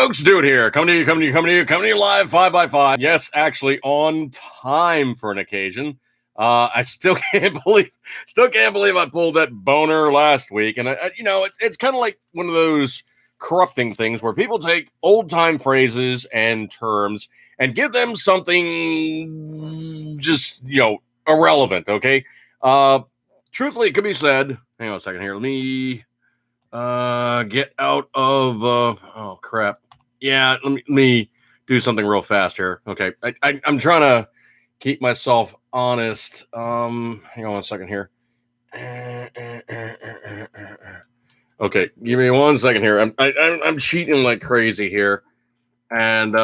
folks? Dude here, coming to you live 5x5. Yes, actually on time for an occasion. I still can't believe I pulled that boner last week. And it's kind of like one of those corrupting things where people take old time phrases and terms and give them something just irrelevant. Okay. Truthfully, it could be said. Hang on a second here. Let me get out of oh crap. Yeah, let me do something real fast here. Okay. I'm trying to keep myself honest. Hang on one second here. Okay, give me 1 second here. I'm cheating like crazy here. And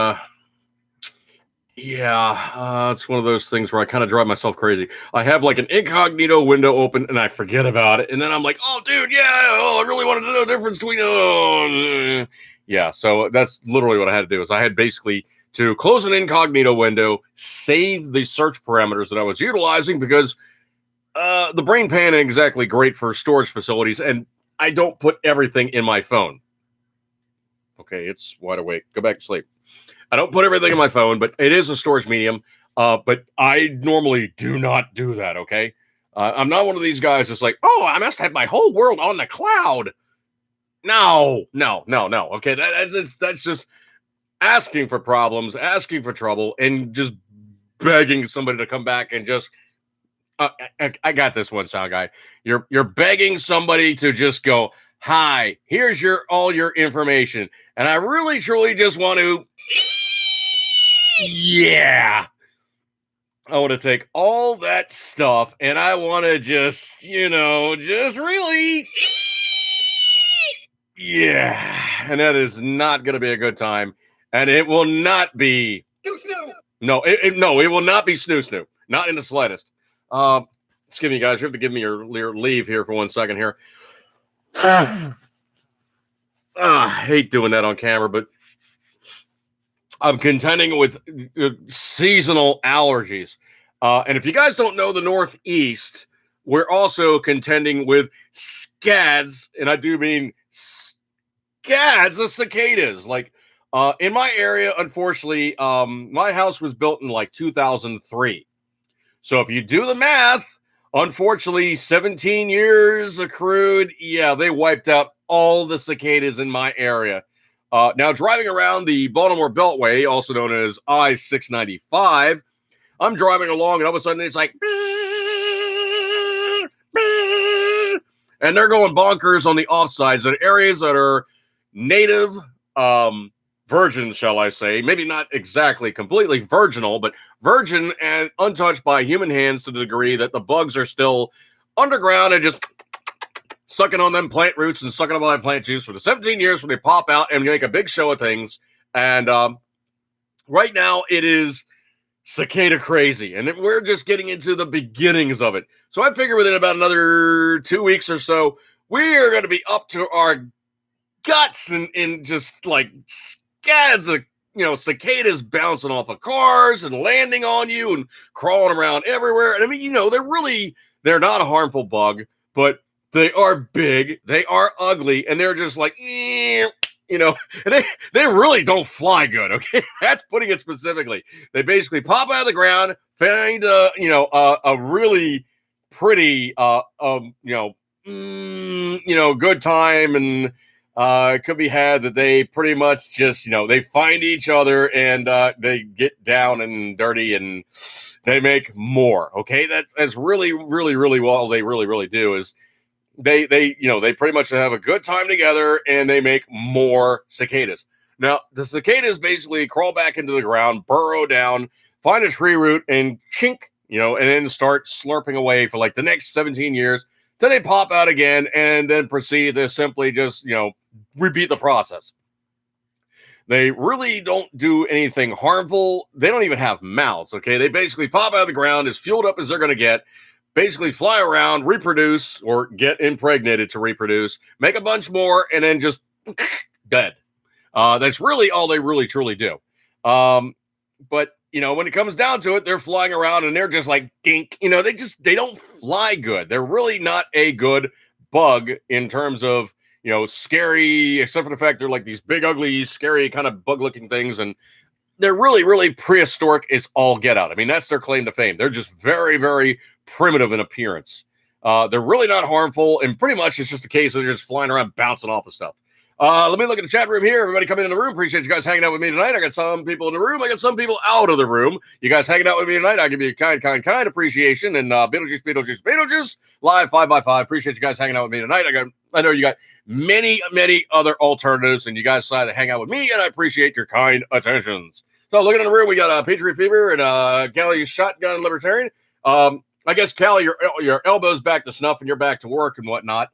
it's one of those things where I kind of drive myself crazy. I have like an incognito window open and I forget about it. And then I'm like, oh, dude, I really wanted to know the difference between. Yeah, so that's literally what I had to do is I had basically to close an incognito window, save the search parameters that I was utilizing because the brain pan ain't exactly great for storage facilities. And I don't put everything in my phone. Okay, it's wide awake. Go back to sleep. I don't put everything in my phone, but it is a storage medium. But I normally do not do that, okay? I'm not one of these guys that's like, oh, I must have my whole world on the cloud. No. Okay, that's just asking for problems, asking for trouble, and just begging somebody to come back and just I got this one, sound guy. You're begging somebody to just go, hi, here's all your information. And I really truly just want to I want to take all that stuff and I want to just really and that is not going to be a good time, and it will not be no, it will not be snoo, not in the slightest. Excuse me, guys, you have to give me your leave here for 1 second here. I hate doing that on camera, but I'm contending with seasonal allergies. And if you guys don't know the Northeast, we're also contending with scads, and I do mean scads of cicadas. Like in my area, unfortunately, my house was built in like 2003. So if you do the math, unfortunately, 17 years accrued. Yeah, they wiped out all the cicadas in my area. Now, driving around the Baltimore Beltway, also known as I-695, I'm driving along, and all of a sudden it's like, and they're going bonkers on the offsides in areas that are native virgin, shall I say. Maybe not exactly completely virginal, but virgin and untouched by human hands to the degree that the bugs are still underground and just sucking on them plant roots and sucking on my plant juice for the 17 years when they pop out and make a big show of things. And right now it is cicada crazy, and we're just getting into the beginnings of it. So I figure within about another 2 weeks or so, we are going to be up to our guts in just like scads of cicadas bouncing off of cars and landing on you and crawling around everywhere. And I mean, they're not a harmful bug, but they are big, they are ugly, and they're just like, and they really don't fly good, okay? That's putting it specifically. They basically pop out of the ground, find a really pretty good time, and it could be had that they pretty much just they find each other and they get down and dirty and they make more. Okay, that's really well they really do is they pretty much have a good time together and they make more cicadas. Now the cicadas basically crawl back into the ground, burrow down, find a tree root, and chink, and then start slurping away for like the next 17 years. Then they pop out again and then proceed to simply just repeat the process. They really don't do anything harmful. They don't even have mouths. Okay, they basically pop out of the ground as fueled up as they're going to get. Basically fly around, reproduce, or get impregnated to reproduce, make a bunch more, and then just dead. That's really all they really truly do. But when it comes down to it, they're flying around and they're just like dink. They don't fly good. They're really not a good bug in terms of scary, except for the fact they're like these big, ugly, scary kind of bug-looking things, and they're really, really prehistoric as all get out. I mean, that's their claim to fame. They're just very, very primitive in appearance. They're really not harmful, and pretty much it's just a case of they're just flying around bouncing off of stuff. Let me look at the chat room here. Everybody coming in the room. Appreciate you guys hanging out with me tonight. I got some people in the room. I got some people out of the room. You guys hanging out with me tonight. I give you a kind appreciation. And Beetlejuice, live 5x5. Appreciate you guys hanging out with me tonight. I know you got many other alternatives, and you guys decided to hang out with me, and I appreciate your kind attentions. So looking in the room, we got Patriot Fever and Callie Shotgun Libertarian. I guess, Callie, your elbow's back to snuff and you're back to work and whatnot.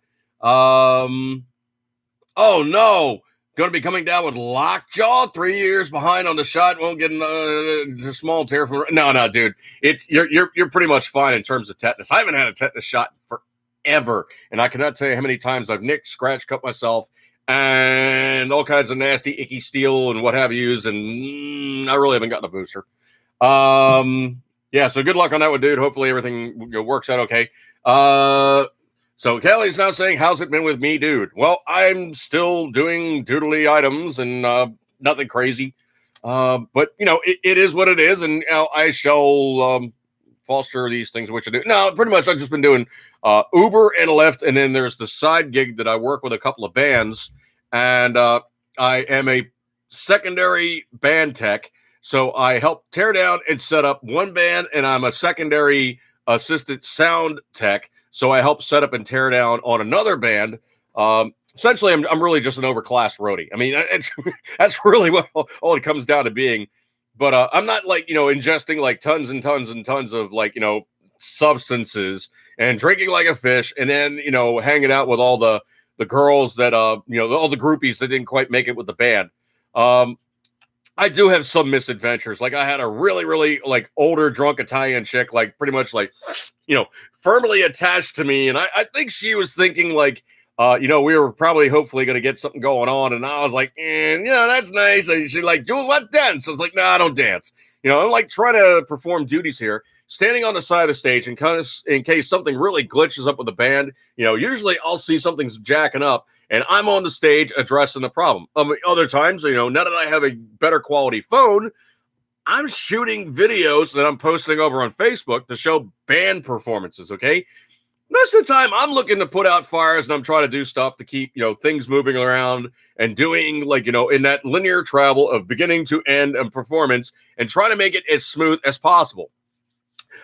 Oh, no. Going to be coming down with lockjaw. 3 years behind on the shot. Won't get a small tear from... No, dude. You're pretty much fine in terms of tetanus. I haven't had a tetanus shot forever. And I cannot tell you how many times I've nicked, scratched, cut myself, and all kinds of nasty, icky steel and what have yous. And I really haven't gotten a booster. Yeah, so good luck on that one, dude. Hopefully everything works out okay. So Callie's now saying, how's it been with me, dude? Well, I'm still doing doodly items and nothing crazy. But, it is what it is. And I shall foster these things, which I do. No, pretty much I've just been doing Uber and Lyft. And then there's the side gig that I work with a couple of bands. And I am a secondary band tech. So I help tear down and set up one band. And I'm a secondary assistant sound tech. So I help set up and tear down on another band. Essentially, I'm really just an overclass roadie. I mean, that's really what all it comes down to being. But I'm not like, ingesting like tons and tons and tons of like, substances and drinking like a fish. And then, hanging out with all the girls that, all the groupies that didn't quite make it with the band. I do have some misadventures. Like I had a really, really like older drunk Italian chick, like pretty much like, firmly attached to me. And I think she was thinking like, we were probably hopefully going to get something going on. And I was like, that's nice. And she's like, doing what dance? I was like, no, I don't dance. I'm like trying to perform duties here, standing on the side of the stage and kind of in case something really glitches up with the band. Usually I'll see something's jacking up and I'm on the stage addressing the problem. Other times, now that I have a better quality phone, I'm shooting videos that I'm posting over on Facebook to show band performances, okay? Most of the time, I'm looking to put out fires and I'm trying to do stuff to keep, things moving around and doing, like, in that linear travel of beginning to end and performance and trying to make it as smooth as possible.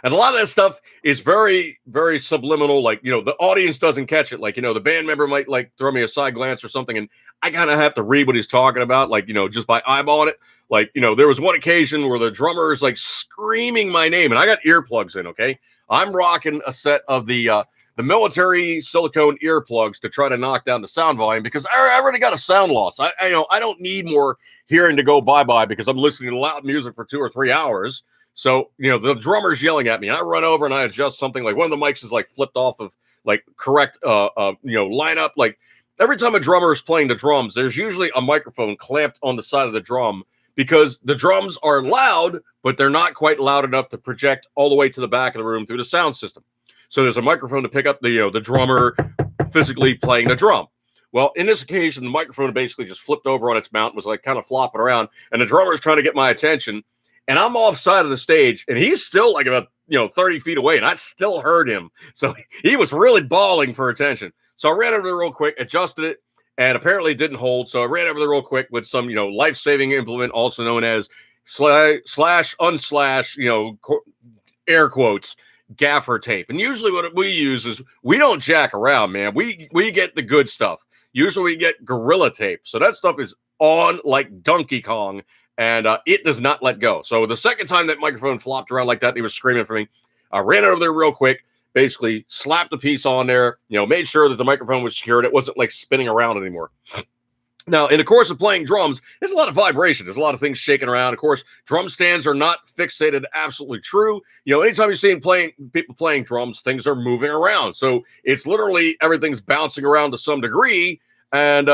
And a lot of that stuff is very, very subliminal. Like, the audience doesn't catch it. Like, the band member might, like, throw me a side glance or something, and I kind of have to read what he's talking about, like, just by eyeballing it. Like, there was one occasion where the drummer is, like, screaming my name, and I got earplugs in, okay? I'm rocking a set of the military silicone earplugs to try to knock down the sound volume because I already got a sound loss. I don't need more hearing to go bye-bye because I'm listening to loud music for 2 or 3 hours. So, the drummer's yelling at me. And I run over and I adjust something. Like one of the mics is like flipped off of like correct, lineup. Like every time a drummer is playing the drums, there's usually a microphone clamped on the side of the drum because the drums are loud, but they're not quite loud enough to project all the way to the back of the room through the sound system. So there's a microphone to pick up the drummer physically playing the drum. Well, in this occasion, the microphone basically just flipped over on its mount, was like kind of flopping around, and the drummer is trying to get my attention. And I'm off side of the stage, and he's still like about 30 feet away, and I still heard him. So he was really bawling for attention. So I ran over there real quick, adjusted it, and apparently it didn't hold. So I ran over there real quick with some life-saving implement, also known as slash unslash air quotes gaffer tape. And usually what we use is we don't jack around, man. We get the good stuff. Usually we get Gorilla Tape. So that stuff is on like Donkey Kong. And it does not let go. So the second time that microphone flopped around like that, he was screaming for me. I ran over there real quick, basically slapped the piece on there, made sure that the microphone was secured. It wasn't like spinning around anymore. Now, in the course of playing drums, there's a lot of vibration. There's a lot of things shaking around. Of course, drum stands are not fixated. Absolutely true. Anytime you're seeing people playing drums, things are moving around. So it's literally everything's bouncing around to some degree. And,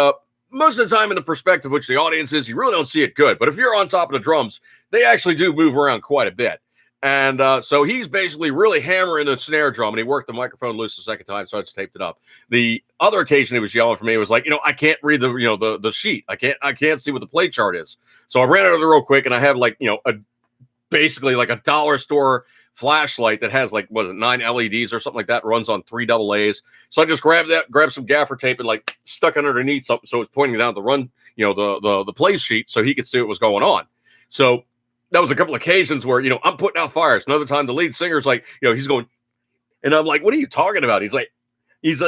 most of the time in the perspective, which the audience is, you really don't see it good. But if you're on top of the drums, they actually do move around quite a bit. And so he's basically really hammering the snare drum, and he worked the microphone loose the second time, so I just taped it up. The other occasion he was yelling for me was like, I can't read the sheet. I can't see what the play chart is. So I ran out of there real quick, and I have basically like a dollar store flashlight that has 9 LEDs or something like that, runs on 3 AA's. So I just grabbed some gaffer tape and stuck it underneath something so it's pointing down the run, the play sheet so he could see what was going on. So that was a couple occasions where, I'm putting out fires. Another time the lead singer's he's going, and I'm like, what are you talking about? He's like, he's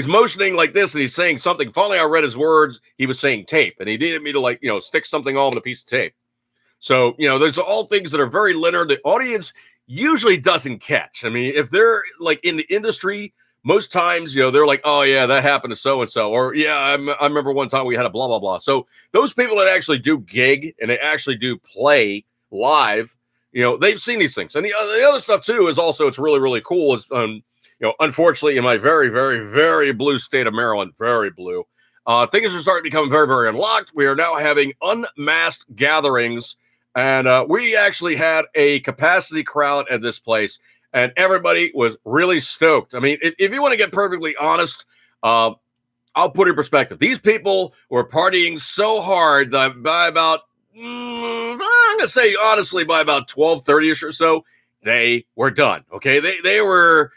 motioning like this and he's saying something. Finally, I read his words. He was saying tape, and he needed me to stick something on a piece of tape. So, there's all things that are very linear. The audience usually doesn't catch. I mean, if they're in the industry, most times, they're like, oh yeah, that happened to so-and-so. Or yeah, I remember one time we had a blah, blah, blah. So those people that actually do gig and they actually do play live, they've seen these things. And the other stuff too is also, it's really, really cool. Is, unfortunately in my very, very, very blue state of Maryland, very blue, things are starting to become very, very unlocked. We are now having unmasked gatherings. And we actually had a capacity crowd at this place, and everybody was really stoked. I mean, if you want to get perfectly honest, I'll put it in perspective. These people were partying so hard that by about, I'm going to say honestly, by about 12:30ish or so, they were done. Okay, they were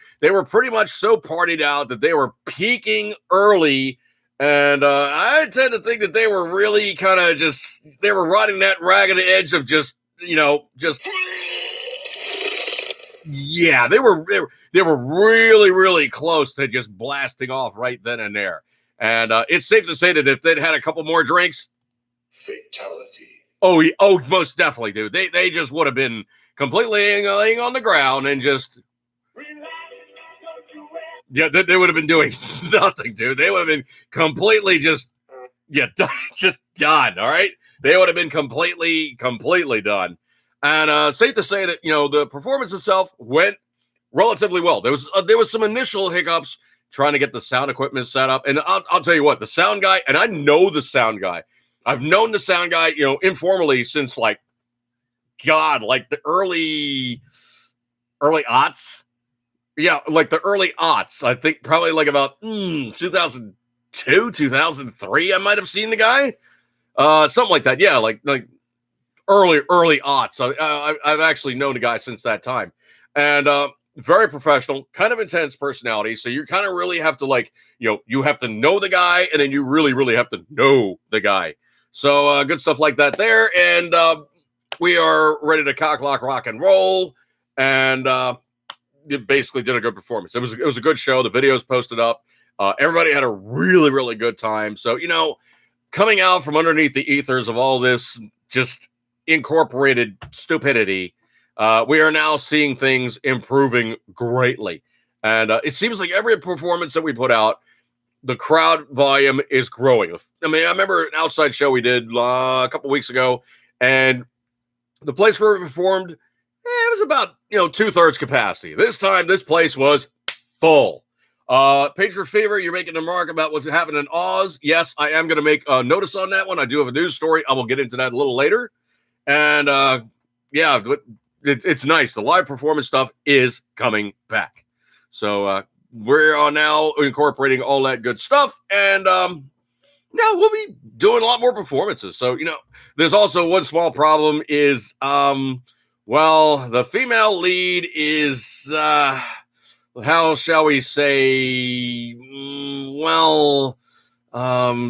pretty much so partied out that they were peaking early. And I tend to think that they were really kind of they were riding that ragged edge of yeah, they were really, really close to just blasting off right then and there. And it's safe to say that if they'd had a couple more drinks, fatality. Oh, most definitely, dude. They just would have been completely laying on the ground and just. Yeah, they would have been doing nothing, dude. They would have been completely just done. All right, they would have been completely done. And safe to say that the performance itself went relatively well. There was some initial hiccups trying to get the sound equipment set up, and I'll tell you what, the sound guy, and I know the sound guy. I've known the sound guy, informally since the early aughts. Yeah, the early aughts. I think probably about 2002, 2003. I might have seen the guy, something like that. Yeah, like early aughts. I've actually known the guy since that time, and very professional, kind of intense personality. So you kind of really have to you have to know the guy, and then you really, really have to know the guy. So good stuff like that there, and we are ready to cock, lock, rock, and roll, and. It basically did a good performance. It was a good show. The video's posted up. Everybody had a really, really good time. So, coming out from underneath the ethers of all this just incorporated stupidity, we are now seeing things improving greatly. And it seems like every performance that we put out, the crowd volume is growing. I mean, I remember an outside show we did a couple weeks ago, and the place where we performed, it was about 2/3 capacity. This time, this place was full. Patriot Fever, you're making a remark about what's happening in Oz. Yes, I am going to make a notice on that one. I do have a news story. I will get into that a little later. And yeah, it's nice. The live performance stuff is coming back. So we're now incorporating all that good stuff. And yeah, we'll be doing a lot more performances. So, there's also one small problem is, well, the female lead is, how shall we say,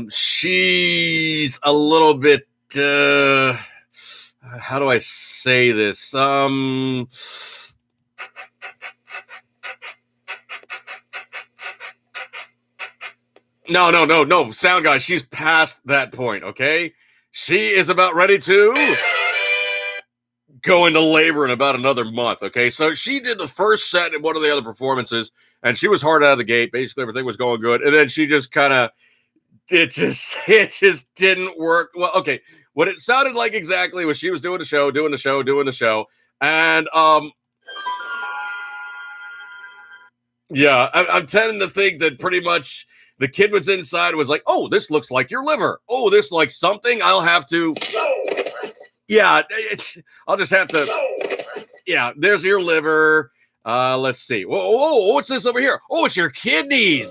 she's a little bit, how do I say this? No, sound guy, she's past that point, okay? She is about ready to go into labor in about another month, okay? So she did the first set in one of the other performances, and she was hard out of the gate. Basically, everything was going good. And then she just kind of, it just didn't work. Well, okay, what it sounded like exactly was she was doing the show. And, yeah, I'm tending to think that pretty much the kid was inside was like, oh, this looks like your liver. Oh, this like something I'll have to... Yeah, I'll just have to. Yeah, there's your liver. Let's see. Whoa, what's this over here? Oh, it's your kidneys.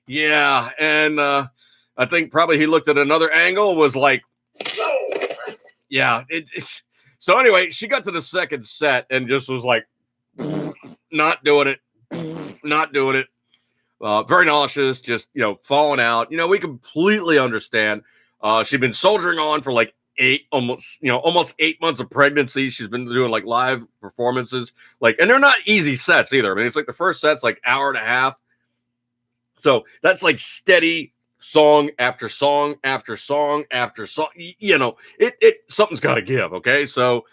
Yeah, and I think probably he looked at another angle, was like, yeah. So anyway, she got to the second set and just was like, not doing it, not doing it. Very nauseous, just falling out. We completely understand. She'd been soldiering on for like almost 8 months of pregnancy. She's been doing like live performances, and they're not easy sets either. I mean, it's like the first set's like hour and a half. So that's like steady song after song after song after song. Something's got to give. Okay. So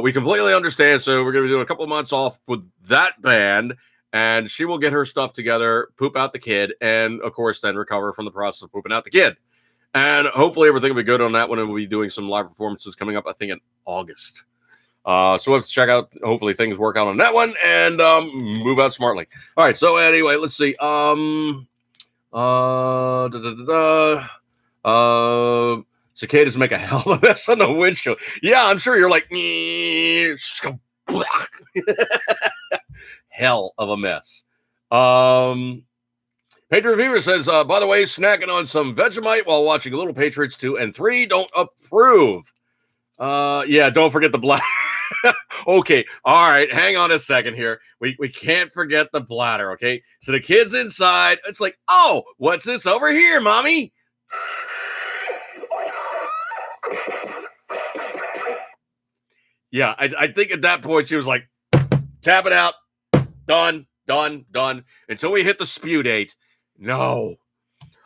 we completely understand. So we're going to be doing a couple of months off with that band, and she will get her stuff together, poop out the kid, and of course, then recover from the process of pooping out the kid. And hopefully everything will be good on that one. And we'll be doing some live performances coming up, I think, in August. So we'll have to check out. Hopefully things work out on that one and move out smartly. All right. So anyway, let's see. Cicadas make a hell of a mess on the windshield. Yeah, I'm sure you're like, hell of a mess. Patriot Fever says, by the way, snacking on some Vegemite while watching Little Patriots 2 and 3. Don't approve. Yeah, don't forget the bladder. Okay, all right, hang on a second here. We can't forget the bladder, okay? So the kid's inside. It's like, oh, what's this over here, mommy? Yeah, I think at that point she was like, tap it out. Done. Until we hit the spew date. No.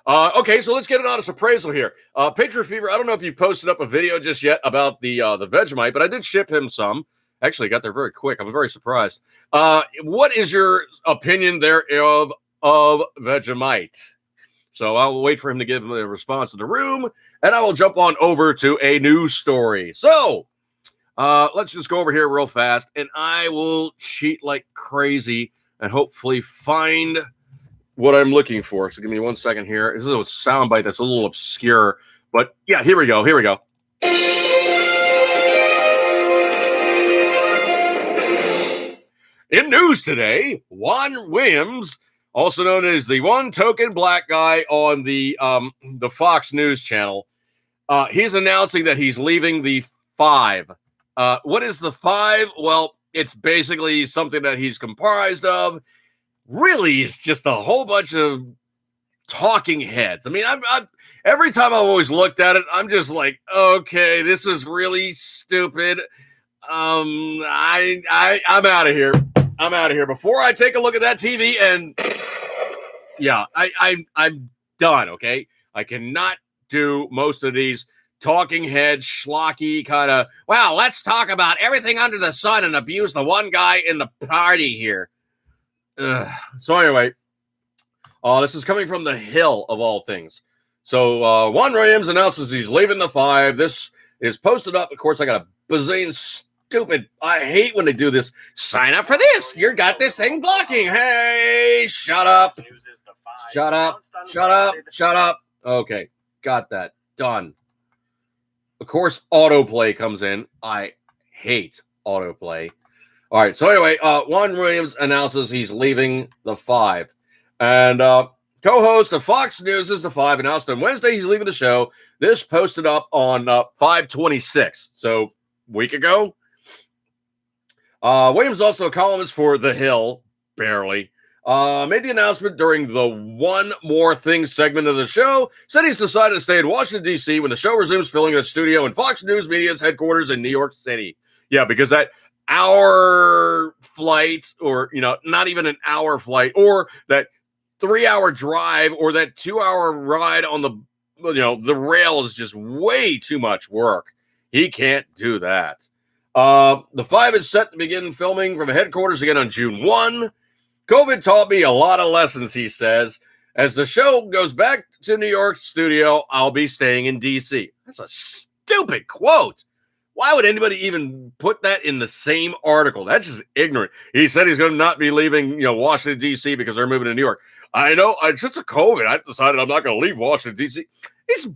Okay, so let's get an honest appraisal here. Patriot Fever, I don't know if you posted up a video just yet about the Vegemite, but I did ship him some. Actually, got there very quick. I'm very surprised. What is your opinion there of Vegemite? So I'll wait for him to give him a response in the room, and I will jump on over to a news story. So let's just go over here real fast, and I will cheat like crazy and hopefully find what I'm looking for. So give me 1 second here. This is a soundbite that's a little obscure, but yeah, here we go. In news today, Juan Williams, also known as the one token black guy on the Fox News channel, he's announcing that he's leaving the Five. What is the Five? Well, it's basically something that he's comprised of. Really, it's just a whole bunch of talking heads. I mean, I'm every time I've always looked at it, I'm just like, okay, this is really stupid. I'm out of here. Before I take a look at that TV, and yeah, I'm done. Okay, I cannot do most of these talking head schlocky kind of. Well, let's talk about everything under the sun and abuse the one guy in the party here. So anyway, this is coming from The Hill of all things. So Juan Williams announces he's leaving the Five. This is posted up. Of course, I got a bazillion stupid. I hate when they do this. Sign up for this. You got this thing blocking. Hey, shut up. Shut up. Okay, got that. Done. Of course, autoplay comes in. I hate autoplay. All right. So anyway, Juan Williams announces he's leaving the Five. And co-host of Fox News is the Five announced on Wednesday he's leaving the show. This posted up on 5/26, so a week ago. Williams, also a columnist for The Hill, barely, made the announcement during the One More Thing segment of the show. Said he's decided to stay in Washington, D.C. when the show resumes filming in a studio in Fox News Media's headquarters in New York City. Yeah, because that hour flight, or, not even an hour flight, or that 3-hour drive, or that 2-hour ride on the rail is just way too much work. He can't do that. The Five is set to begin filming from headquarters again on June 1. COVID taught me a lot of lessons, he says. As the show goes back to New York studio, I'll be staying in D.C. That's a stupid quote. Why would anybody even put that in the same article? That's just ignorant. He said he's going to not be leaving, Washington, D.C. because they're moving to New York. I know. Since the COVID, I decided I'm not going to leave Washington, D.C. He's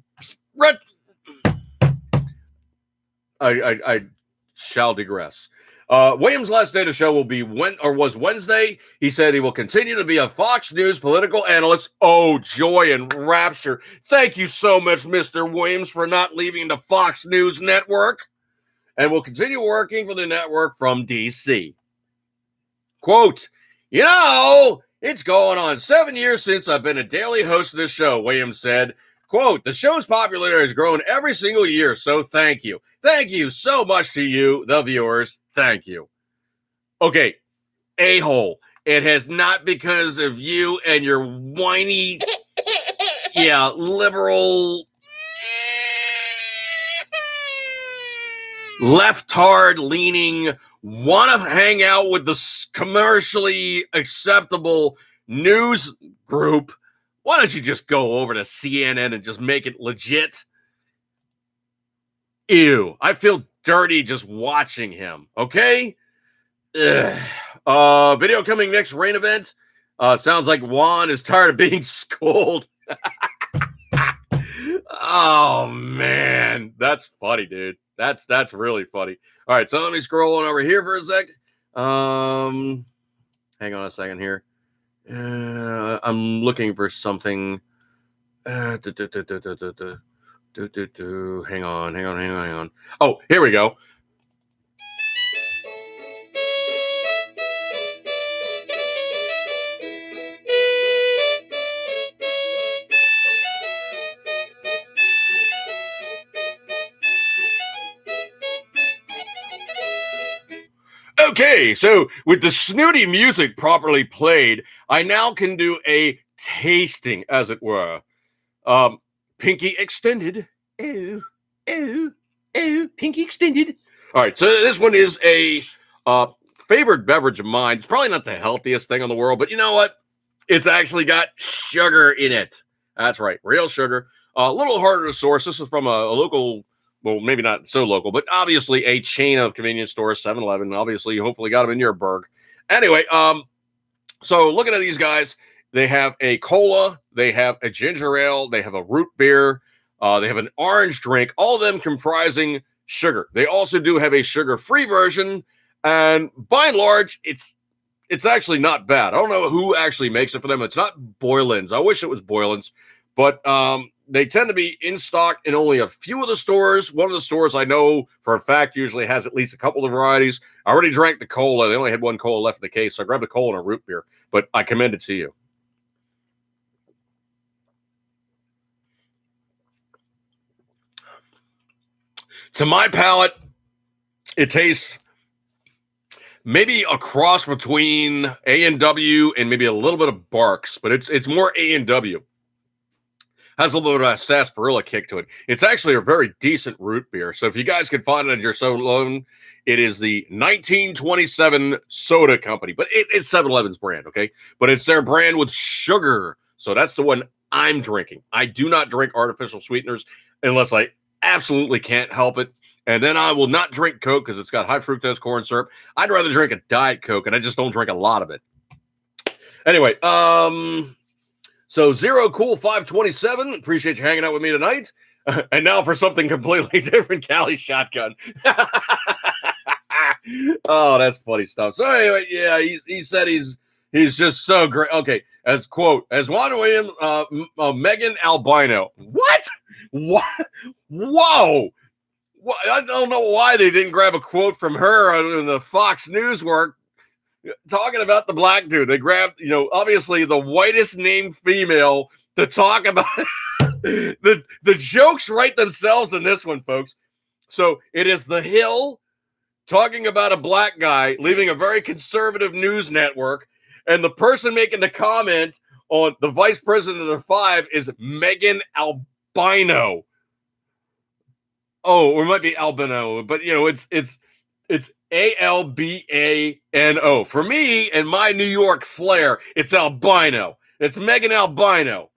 shall digress. Williams' last day of the show will be was Wednesday. He said he will continue to be a Fox News political analyst. Oh, joy and rapture. Thank you so much, Mr. Williams, for not leaving the Fox News network. And will continue working for the network from D.C. Quote, it's going on 7 years since I've been a daily host of this show, Williams said. Quote, the show's popularity has grown every single year, so thank you. Thank you so much to you, the viewers. Thank you. Okay, a-hole. It has not because of you and your whiny, liberal, leftard-leaning, want to hang out with the commercially acceptable news group. Why don't you just go over to CNN and just make it legit? Ew. I feel dirty just watching him. Okay? Video coming next, rain event. Sounds like Juan is tired of being scolded. Oh, man. That's funny, dude. That's really funny. All right, so let me scroll on over here for a sec. Hang on a second here. I'm looking for something. Hang on. Oh, here we go. Okay, so with the snooty music properly played, I now can do a tasting, as it were. Pinky extended. Pinky extended. All right, so this one is a favorite beverage of mine. It's probably not the healthiest thing in the world, but you know what? It's actually got sugar in it. That's right, real sugar. A little harder to source. This is from a local, well, maybe not so local, but obviously a chain of convenience stores, 7-Eleven. Obviously, you hopefully got them in your burg. Anyway, so looking at these guys, they have a cola, they have a ginger ale, they have a root beer, they have an orange drink, all of them comprising sugar. They also do have a sugar-free version, and by and large, it's actually not bad. I don't know who actually makes it for them. It's not Boylan's. I wish it was Boylan's, but they tend to be in stock in only a few of the stores. One of the stores I know for a fact usually has at least a couple of varieties. I already drank the cola. They only had one cola left in the case, so I grabbed a cola and a root beer, but I commend it to you. To my palate, it tastes maybe a cross between A&W and maybe a little bit of Barks, but it's more A&W. Has a little bit of a sarsaparilla kick to it. It's actually a very decent root beer. So if you guys can find it at your soda loan, it is the 1927 Soda Company. But it's 7-Eleven's brand, okay? But it's their brand with sugar. So that's the one I'm drinking. I do not drink artificial sweeteners unless I absolutely can't help it. And then I will not drink Coke because it's got high fructose corn syrup. I'd rather drink a Diet Coke, and I just don't drink a lot of it. Anyway, so Zero Cool 527, appreciate you hanging out with me tonight. And now for something completely different, Cali Shotgun. Oh, that's funny stuff. So anyway, yeah, he said he's just so great. Okay, as Juan Williams, Megan Albino. What? Whoa. I don't know why they didn't grab a quote from her in the Fox News work talking about the black dude. They grabbed, obviously the whitest named female to talk about. The jokes write themselves in this one, folks. So it is The Hill talking about a black guy leaving a very conservative news network, and the person making the comment on the vice president of the Five is Megan Albino. Oh, or it might be Albino, but it's Albano. For me and my New York flair, it's Albino. It's Megan Albino.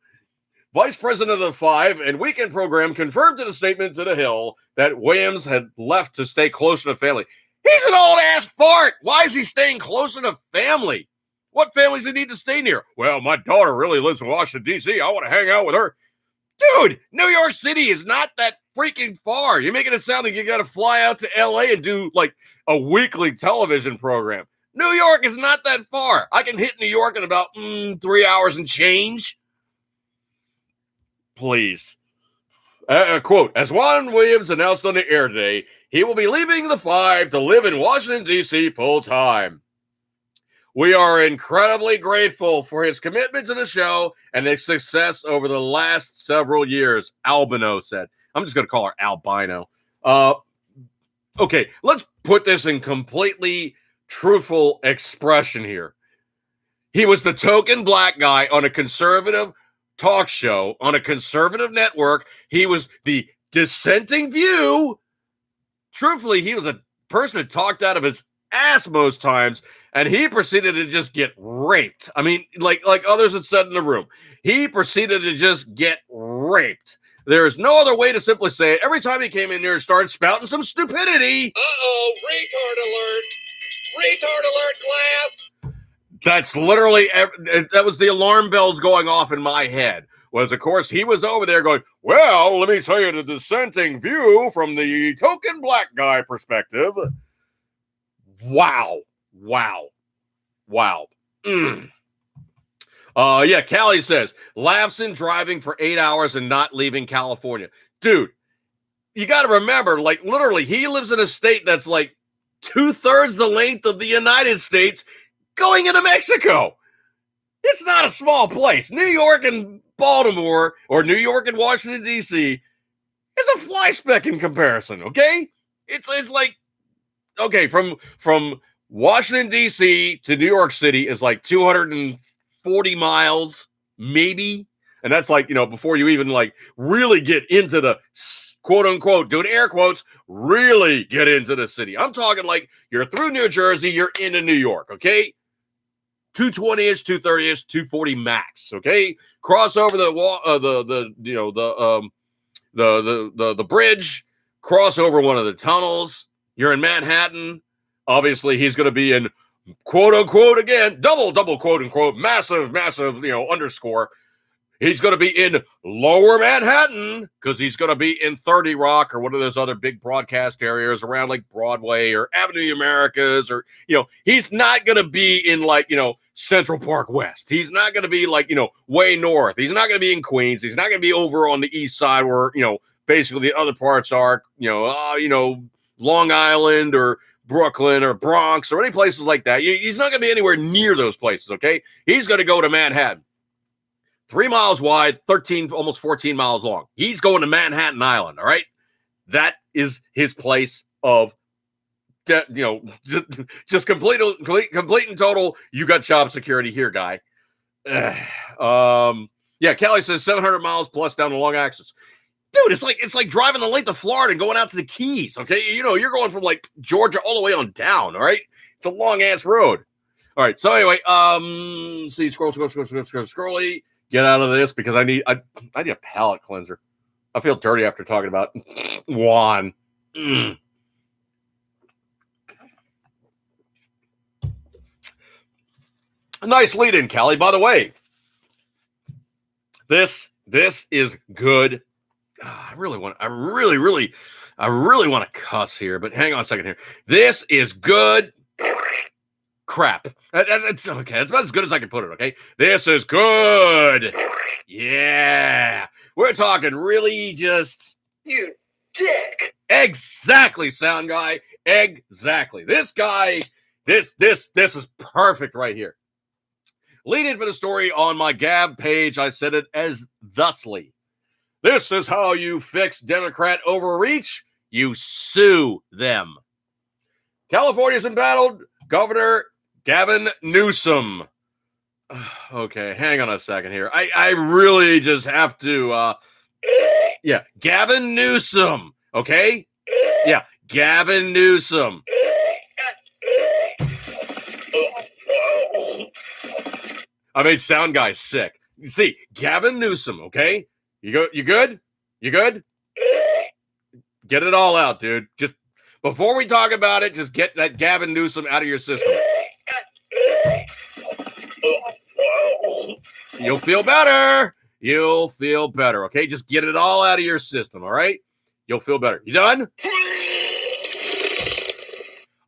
Vice President of the Five and Weekend Program confirmed in a statement to The Hill that Williams had left to stay closer to family. He's an old-ass fart. Why is he staying closer to family? What families does he need to stay near? Well, my daughter really lives in Washington, D.C. I want to hang out with her. Dude, New York City is not that freaking far. You're making it sound like you got to fly out to LA and do like a weekly television program. New York is not that far. I can hit New York in about 3 hours and change. Please. Quote, as Juan Williams announced on the air today, he will be leaving the Five to live in Washington, D.C. full time. We are incredibly grateful for his commitment to the show and its success over the last several years, Albino said. I'm just going to call her Albino. Okay, let's put this in completely truthful expression here. He was the token black guy on a conservative talk show on a conservative network. He was the dissenting view. Truthfully, he was a person who talked out of his ass most times, and he proceeded to just get raped. I mean, like others had said in the room, he proceeded to just get raped. There is no other way to simply say it. Every time he came in here and started spouting some stupidity. Uh-oh, retard alert. Retard alert, class. That's literally, that was the alarm bells going off in my head. Was, of course, he was over there going, well, let me tell you the dissenting view from the token black guy perspective. Wow. Yeah, Callie says, laughs in driving for 8 hours and not leaving California. Dude, you got to remember, like, literally, he lives in a state that's like 2/3 the length of the United States going into Mexico. It's not a small place. New York and Baltimore, or New York and Washington, D.C., is a fly speck in comparison, okay? It's like, okay, from Washington, D.C. to New York City is like 240 miles, maybe. And that's like, before you even like really get into the quote unquote, doing air quotes, really get into the city. I'm talking like you're through New Jersey, you're into New York, okay? 220-ish, 230-ish, 240 max, okay? Cross over the bridge, cross over one of the tunnels. You're in Manhattan. Obviously, he's going to be in quote unquote again, double quote unquote, massive, underscore. He's going to be in lower Manhattan because he's going to be in 30 Rock or one of those other big broadcast areas around like Broadway or Avenue Americas, or, he's not going to be in like, Central Park West. He's not going to be like, way north. He's not going to be in Queens. He's not going to be over on the east side where, basically the other parts are, Long Island or Brooklyn or Bronx or any places like that. He's not going to be anywhere near those places, okay? He's going to go to Manhattan. 3 miles wide, 13, almost 14 miles long. He's going to Manhattan Island, all right? That is his place of, just complete and total, you got job security here, guy. Yeah, Kelly says 700 miles plus down the long axis. Dude, it's like driving the length of Florida and going out to the Keys, okay? You're going from like Georgia all the way on down, all right? It's a long-ass road. All right, so anyway, see, scrolly. Get out of this because I need a palate cleanser. I feel dirty after talking about Juan. Nice lead in, Callie. By the way, this is good. I really want to cuss here, but hang on a second here. This is good crap. It's okay. It's about as good as I can put it, okay? This is good. Yeah. We're talking really just... You dick. Exactly, sound guy. Exactly. This guy, this is perfect right here. Lead in for the story on my Gab page. I said it as thusly. This is how you fix Democrat overreach. You sue them. California's embattled Governor Gavin Newsom. Okay, hang on a second here. I really just have to, yeah, Gavin Newsom, okay? Yeah, Gavin Newsom. I made sound guy sick. You see, Gavin Newsom, okay? You good? You good? Get it all out, dude. Just before we talk about it, just get that Gavin Newsom out of your system. You'll feel better. you'll feel better. Okay, just get it all out of your system. All right, you'll feel better. You done?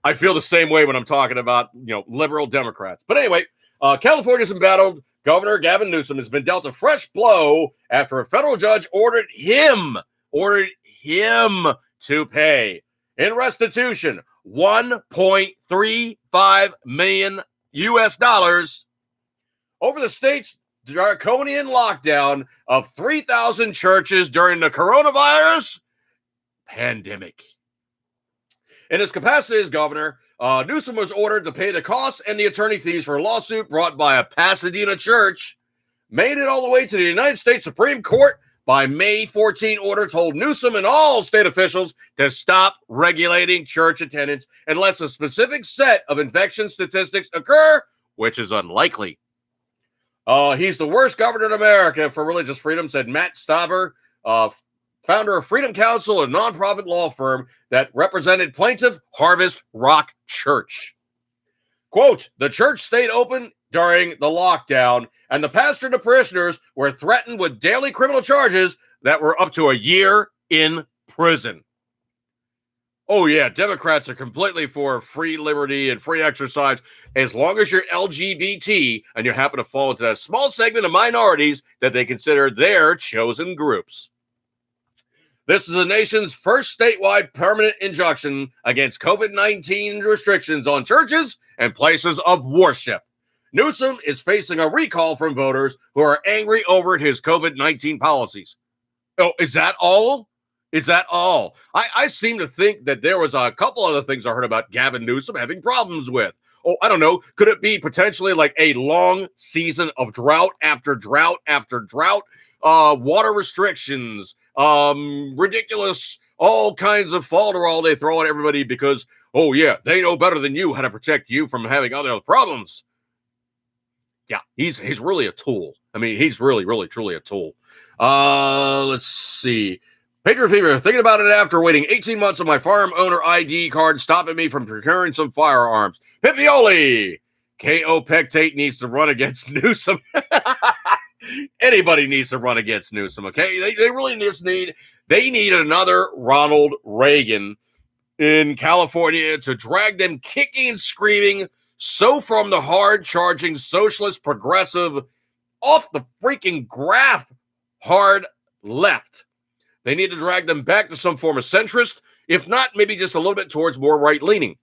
I feel the same way when I'm talking about liberal Democrats. But anyway, California's embattled Governor Gavin Newsom has been dealt a fresh blow after a federal judge ordered him to pay in restitution $1.35 million over the state's draconian lockdown of 3,000 churches during the coronavirus pandemic. In his capacity as governor, Newsom was ordered to pay the costs and the attorney fees for a lawsuit brought by a Pasadena church. Made it all the way to the United States Supreme Court by May 14 order told Newsom and all state officials to stop regulating church attendance unless a specific set of infection statistics occur, which is unlikely. He's the worst governor in America for religious freedom, said Matt Staver, founder of Freedom Council, a nonprofit law firm that represented plaintiff Harvest Rock Church. Quote, the church stayed open during the lockdown, and the pastor and the parishioners were threatened with daily criminal charges that were up to a year in prison. Oh, yeah, Democrats are completely for free liberty and free exercise as long as you're LGBT and you happen to fall into that small segment of minorities that they consider their chosen groups. This is the nation's first statewide permanent injunction against COVID-19 restrictions on churches and places of worship. Newsom is facing a recall from voters who are angry over his COVID-19 policies. Oh, is that all? Is that all? I seem to think that there was a couple other things I heard about Gavin Newsom having problems with. Oh, I don't know. Could it be potentially like a long season of drought after drought after drought? Water restrictions, ridiculous, all kinds of falderall they throw at everybody because, oh yeah, they know better than you how to protect you from having other problems. Yeah, he's really a tool. I mean, he's really, really, truly a tool. Let's see. Patriot Fever, thinking about it after waiting 18 months on my farm owner ID card, stopping me from procuring some firearms. Pipioli! K.O. Pectate needs to run against Newsom. Anybody needs to run against Newsom, okay? They really just need another Ronald Reagan in California to drag them kicking and screaming so from the hard-charging socialist progressive off the freaking graph hard left. They need to drag them back to some form of centrist, if not maybe just a little bit towards more right-leaning.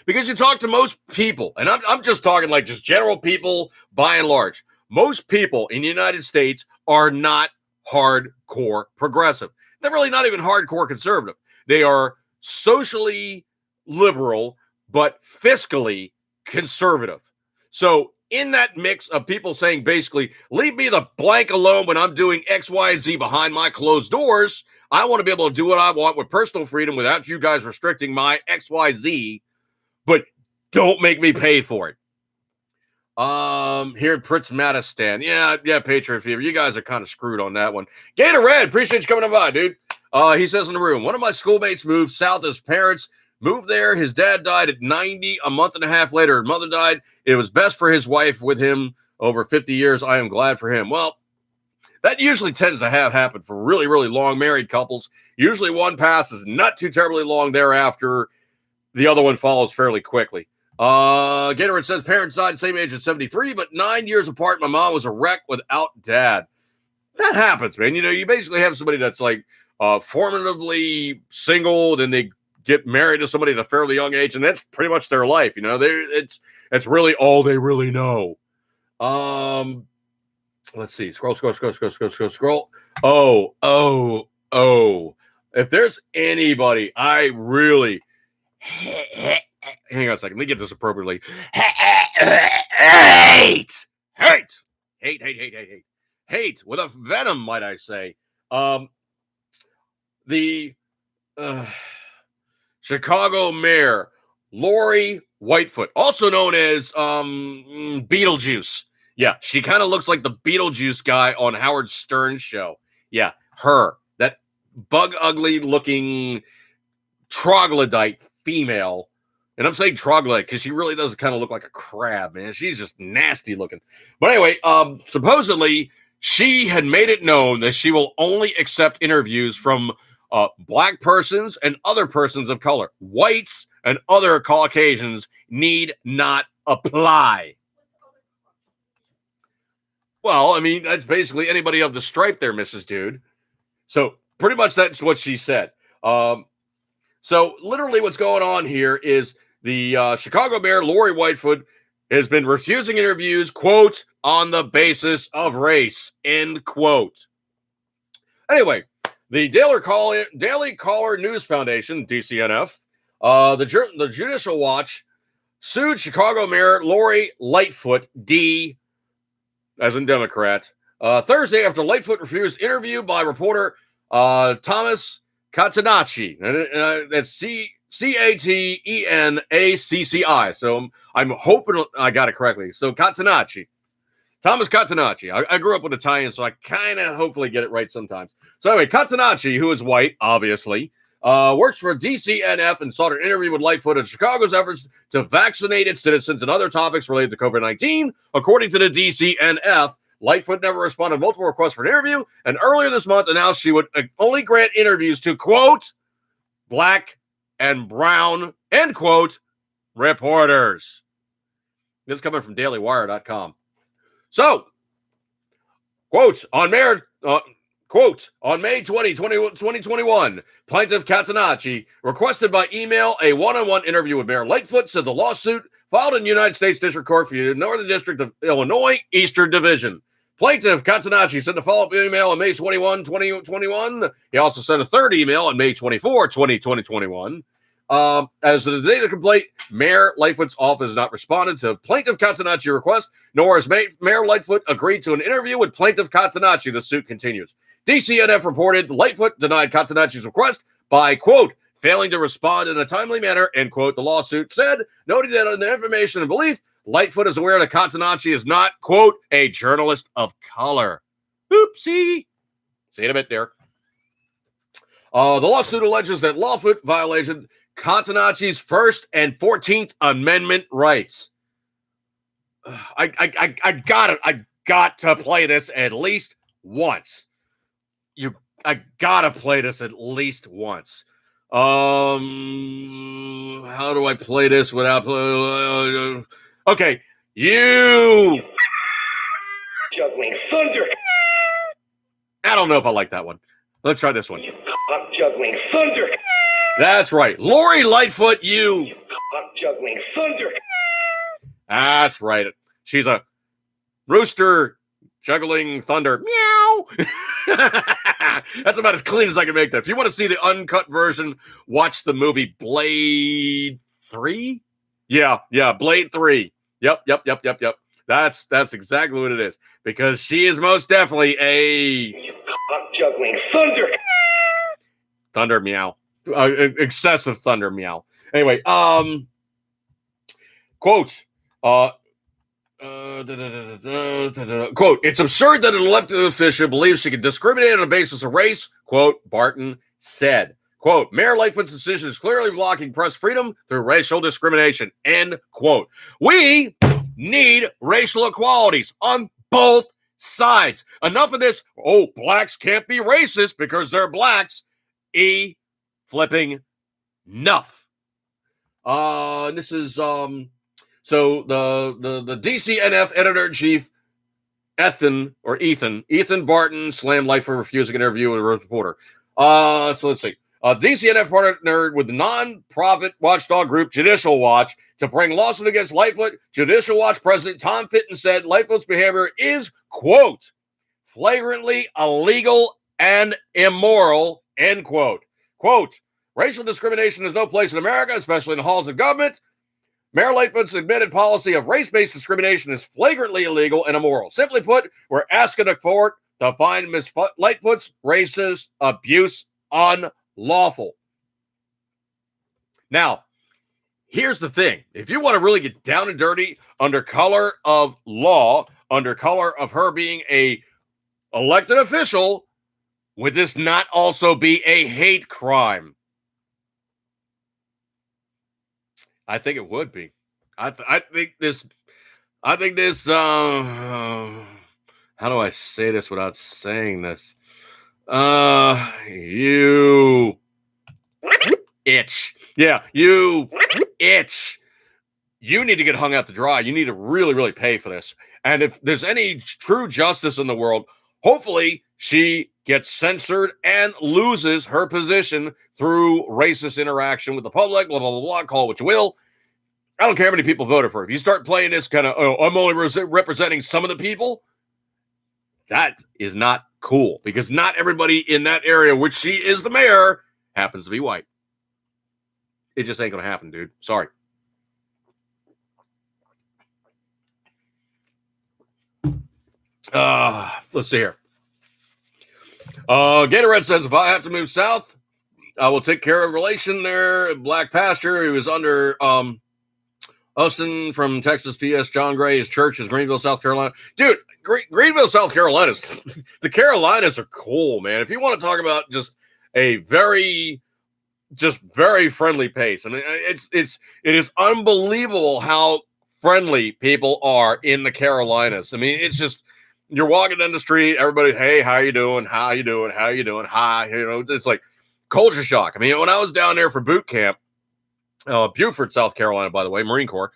Because you talk to most people, and I'm just talking like just general people by and large, most people in the United States are not hardcore progressive. They're really not even hardcore conservative. They are socially liberal, but fiscally conservative. So in that mix of people saying basically, leave me the blank alone when I'm doing X, Y, and Z behind my closed doors, I want to be able to do what I want with personal freedom without you guys restricting my X, Y, Z, but don't make me pay for it. Here in Prince Matistan. Yeah, Patriot Fever. You guys are kind of screwed on that one. Gator Red, appreciate you coming by, dude. He says in the room, one of my schoolmates moved south. His parents moved there. His dad died at 90. A month and a half later, his mother died. It was best for his wife with him over 50 years. I am glad for him. Well, that usually tends to happen for really, really long married couples. Usually one passes not too terribly long thereafter. The other one follows fairly quickly. Gatorade says parents died same age at 73, but 9 years apart. My mom was a wreck without dad. That happens, man. You know, you basically have somebody that's like formatively single, then they get married to somebody at a fairly young age, and that's pretty much their life. You know, it's really all they really know. Let's see. Scroll. Oh. If there's anybody I really hang on a second. Let me get this appropriately. Hate with a venom, might I say. The Chicago mayor, Lori Whitefoot, also known as Beetlejuice. Yeah, she kind of looks like the Beetlejuice guy on Howard Stern's show. Yeah, her. That bug ugly looking troglodyte female. And I'm saying troglodyte because she really does kind of look like a crab, man. She's just nasty looking. But anyway, supposedly she had made it known that she will only accept interviews from black persons and other persons of color. Whites and other Caucasians need not apply. Well, I mean, that's basically anybody of the stripe there, Mrs. Dude. So pretty much that's what she said. So literally what's going on here is the Chicago mayor, Lori Lightfoot, has been refusing interviews, quote, on the basis of race, end quote. Anyway, the Daily Caller News Foundation, DCNF, the Judicial Watch, sued Chicago Mayor Lori Lightfoot, D, as in Democrat, Thursday after Lightfoot refused interview by reporter Thomas Catenacci. That's Catenacci. So I'm hoping I got it correctly. So Catenacci. Thomas Catenacci. I grew up with Italian, so I kind of hopefully get it right sometimes. So anyway, Catenacci, who is white, obviously, works for DCNF and sought an interview with Lightfoot on Chicago's efforts to vaccinate its citizens and other topics related to COVID-19. According to the DCNF, Lightfoot never responded to multiple requests for an interview, and earlier this month announced she would only grant interviews to, quote, black and brown, end quote, reporters. This is coming from dailywire.com. So, quote, on May 20, 2021, plaintiff Catenacci requested by email a one-on-one interview with Mayor Lightfoot, said the lawsuit filed in United States District Court for the Northern District of Illinois, Eastern Division. Plaintiff Catenacci sent a follow-up email on May 21, 2021. He also sent a third email on May 24, 2021. As of the date of complaint, Mayor Lightfoot's office has not responded to plaintiff Catenacci's request, nor has Mayor Lightfoot agreed to an interview with plaintiff Catenacci. The suit continues. DCNF reported Lightfoot denied Catenacci's request by, quote, failing to respond in a timely manner, end quote, the lawsuit said, noting that on the information and belief, Lightfoot is aware that Catenacci is not, quote, a journalist of color. Oopsie. See you in a bit, Derek. The lawsuit alleges that Lightfoot violated Catenacci's First and 14th Amendment rights. I got to play this at least once. I gotta play this at least once. How do I play this without okay, you Juggling thunder. I don't know if I like that one. Let's try this one. I'm juggling thunder. That's right. Lori Lightfoot, you I'm juggling thunder. That's right. She's a rooster juggling thunder. Meow. That's about as clean as I can make that. If you want to see the uncut version, watch the movie Blade 3. Yeah, Blade 3. Yep. That's exactly what it is. Because she is most definitely a I'm juggling thunder. Thunder meow. Excessive thunder meow. Anyway, quote, quote, it's absurd that an elected official believes she can discriminate on the basis of race, quote, Barton said. Quote, Mayor Lightfoot's decision is clearly blocking press freedom through racial discrimination, end quote. We need racial equalities on both sides. Enough of this, oh, blacks can't be racist because they're blacks. Flipping enough. This is so the DCNF editor-in-chief Ethan Barton slammed Lightfoot for refusing an interview with a reporter. So let's see. DCNF partnered with the non-profit watchdog group Judicial Watch to bring lawsuit against Lightfoot. Judicial Watch President Tom Fitton said Lightfoot's behavior is, quote, flagrantly illegal and immoral, end quote. Quote, racial discrimination has no place in America, especially in the halls of government. Mayor Lightfoot's admitted policy of race-based discrimination is flagrantly illegal and immoral. Simply put, we're asking the court to find Ms. Lightfoot's racist abuse unlawful. Now, here's the thing. If you want to really get down and dirty under color of law, under color of her being a elected official, would this not also be a hate crime? I think it would be. I think this how do I say this without saying this? You itch. Yeah, you itch. You need to get hung out to dry. You need to really, really pay for this. And if there's any true justice in the world, hopefully she gets censored and loses her position through racist interaction with the public, blah, blah, blah, blah, call it what you will. I don't care how many people voted for her. If you start playing this kind of, oh, I'm only representing some of the people, that is not cool because not everybody in that area, which she is the mayor, happens to be white. It just ain't going to happen, dude. Sorry. Let's see here. Gatorade says, if I have to move south, I will take care of relation there. Black Pasture, he was under Austin from Texas, PS. John Gray, his church is Greenville, South Carolina. Dude, Greenville, South Carolina, the Carolinas are cool, man. If you want to talk about just a very friendly pace. I mean, it is unbelievable how friendly people are in the Carolinas. I mean, it's just, you're walking down the street, everybody, hey, how you doing? How you doing? How you doing? Hi. You know, it's like culture shock. I mean, when I was down there for boot camp, Beaufort, South Carolina, by the way, Marine Corps,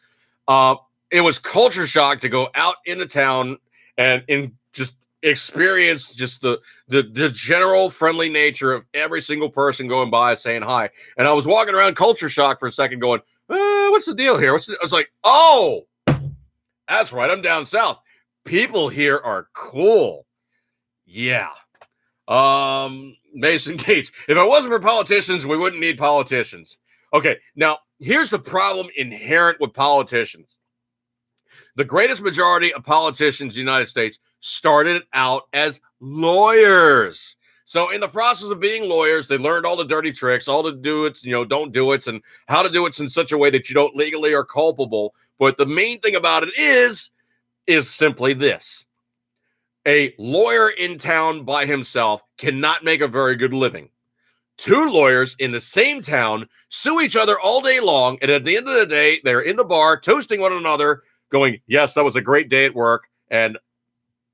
it was culture shock to go out into town and just experience just the general friendly nature of every single person going by saying hi. And I was walking around culture shock for a second going, what's the deal here? I was like, oh, that's right. I'm down south. People here are cool. Yeah. Mason Gates. If it wasn't for politicians, we wouldn't need politicians. Okay. Now, here's the problem inherent with politicians. The greatest majority of politicians in the United States started out as lawyers. So in the process of being lawyers, they learned all the dirty tricks, all the do it's, don't do it's, and how to do it in such a way that you don't legally are culpable. But the main thing about it is simply this. A lawyer in town by himself cannot make a very good living. Two lawyers in the same town sue each other all day long, and at the end of the day, they're in the bar toasting one another, going, yes, that was a great day at work, and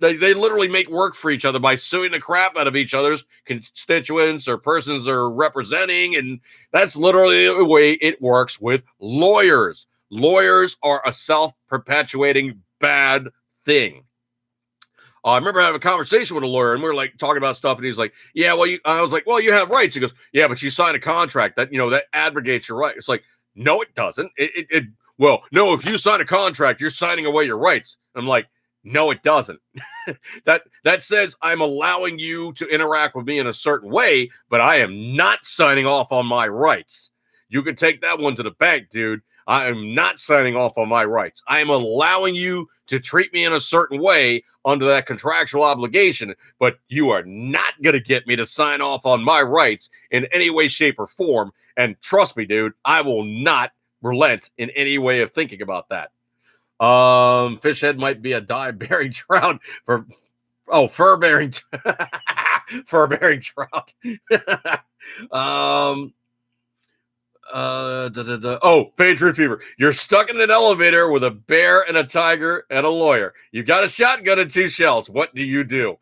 they literally make work for each other by suing the crap out of each other's constituents or persons they're representing, and that's literally the way it works with lawyers. Lawyers are a self-perpetuating bad thing. I remember having a conversation with a lawyer, and we were like talking about stuff, and he's like, "Yeah, well," I was like, "Well, you have rights." He goes, "Yeah, but you sign a contract that that abrogates your right." It's like, no, it doesn't. Well, no, if you sign a contract, you're signing away your rights. I'm like, no, it doesn't. that says I'm allowing you to interact with me in a certain way, but I am not signing off on my rights. You can take that one to the bank, dude. I am not signing off on my rights. I am allowing you to treat me in a certain way under that contractual obligation, but you are not going to get me to sign off on my rights in any way, shape, or form. And trust me, dude, I will not relent in any way of thinking about that. Fishhead might be a dye-bearing trout fur-bearing fur-bearing trout. Patriot Fever. You're stuck in an elevator with a bear and a tiger and a lawyer. You got a shotgun and 2 shells. What do you do?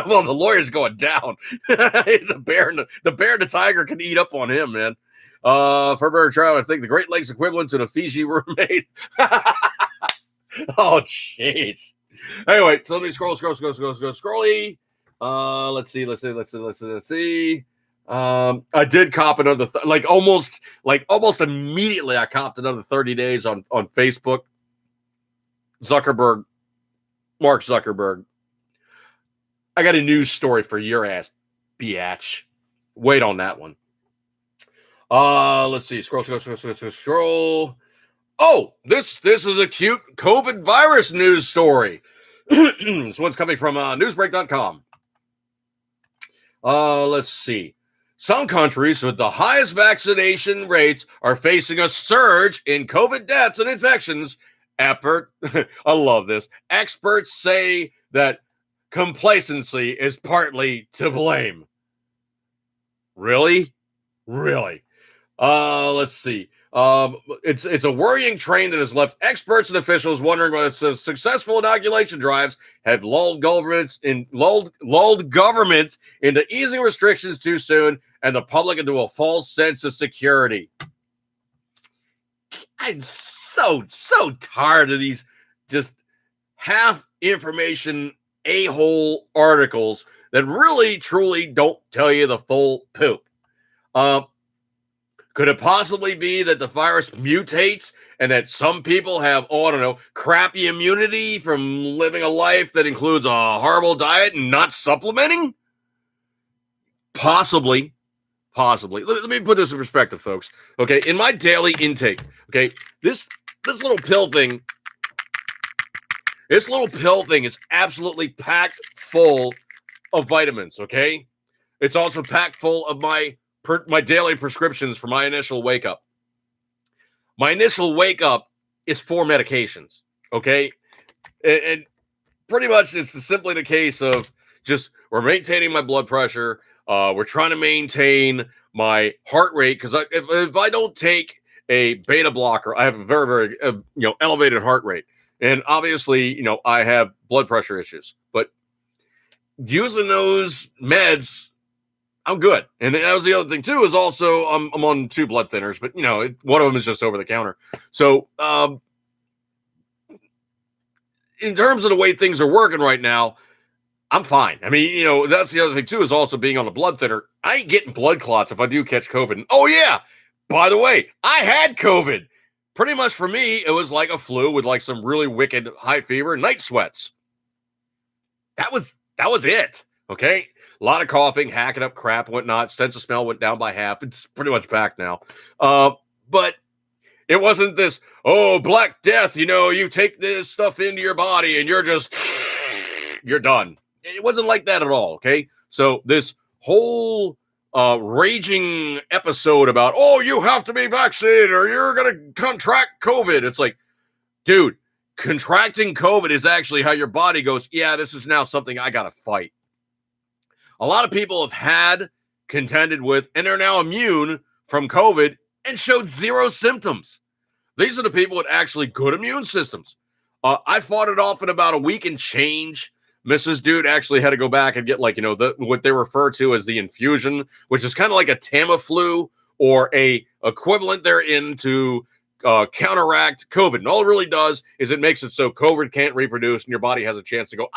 Well, the lawyer's going down. The bear and the tiger can eat up on him, man. Fur-bearing trout, I think the Great Lakes equivalent to the Fiji mermaid. Oh, jeez. Anyway, so let me scrolly. Let's see. I did cop another almost immediately. I copped another 30 days on Facebook. Mark Zuckerberg. I got a news story for your ass, biatch. Wait on that one. Let's see. Scroll. Oh, this is a cute COVID virus news story. This one's coming from newsbreak.com. Let's see. Some countries with the highest vaccination rates are facing a surge in COVID deaths and infections. I love this. Experts say that complacency is partly to blame. Really? Let's see. It's a worrying trend that has left experts and officials wondering whether successful inoculation drives have lulled governments into easing restrictions too soon and the public into a false sense of security. I'm so tired of these just half information a-hole articles that really truly don't tell you the full poop. Could it possibly be that the virus mutates and that some people have, crappy immunity from living a life that includes a horrible diet and not supplementing? Possibly. Let me put this in perspective, folks. Okay, in my daily intake, okay, this little pill thing is absolutely packed full of vitamins, okay? It's also packed full of my daily prescriptions for my initial wake up. My initial wake up is 4 medications, okay? And pretty much it's simply the case of just we're maintaining my blood pressure. We're trying to maintain my heart rate because if I don't take a beta blocker, I have a very, very elevated heart rate. And obviously, I have blood pressure issues. But using those meds, I'm good. And that was the other thing too, is also I'm on 2 blood thinners, but one of them is just over the counter. So in terms of the way things are working right now, I'm fine. I mean, that's the other thing too, is also being on a blood thinner. I ain't getting blood clots if I do catch COVID. And, oh yeah, by the way, I had COVID. Pretty much for me, it was like a flu with like some really wicked high fever, night sweats. That was it. Okay. A lot of coughing, hacking up crap, whatnot. Sense of smell went down by half. It's pretty much back now. But it wasn't this, Black Death, you take this stuff into your body and you're done. It wasn't like that at all, okay? So this whole raging episode about, you have to be vaccinated or you're going to contract COVID. It's like, dude, contracting COVID is actually how your body goes, yeah, this is now something I got to fight. A lot of people have contended with, and are now immune from COVID and showed 0 symptoms. These are the people with actually good immune systems. I fought it off in about a week and change. Mrs. Dude actually had to go back and get what they refer to as the infusion, which is kind of like a Tamiflu or a equivalent therein to counteract COVID. And all it really does is it makes it so COVID can't reproduce and your body has a chance to go,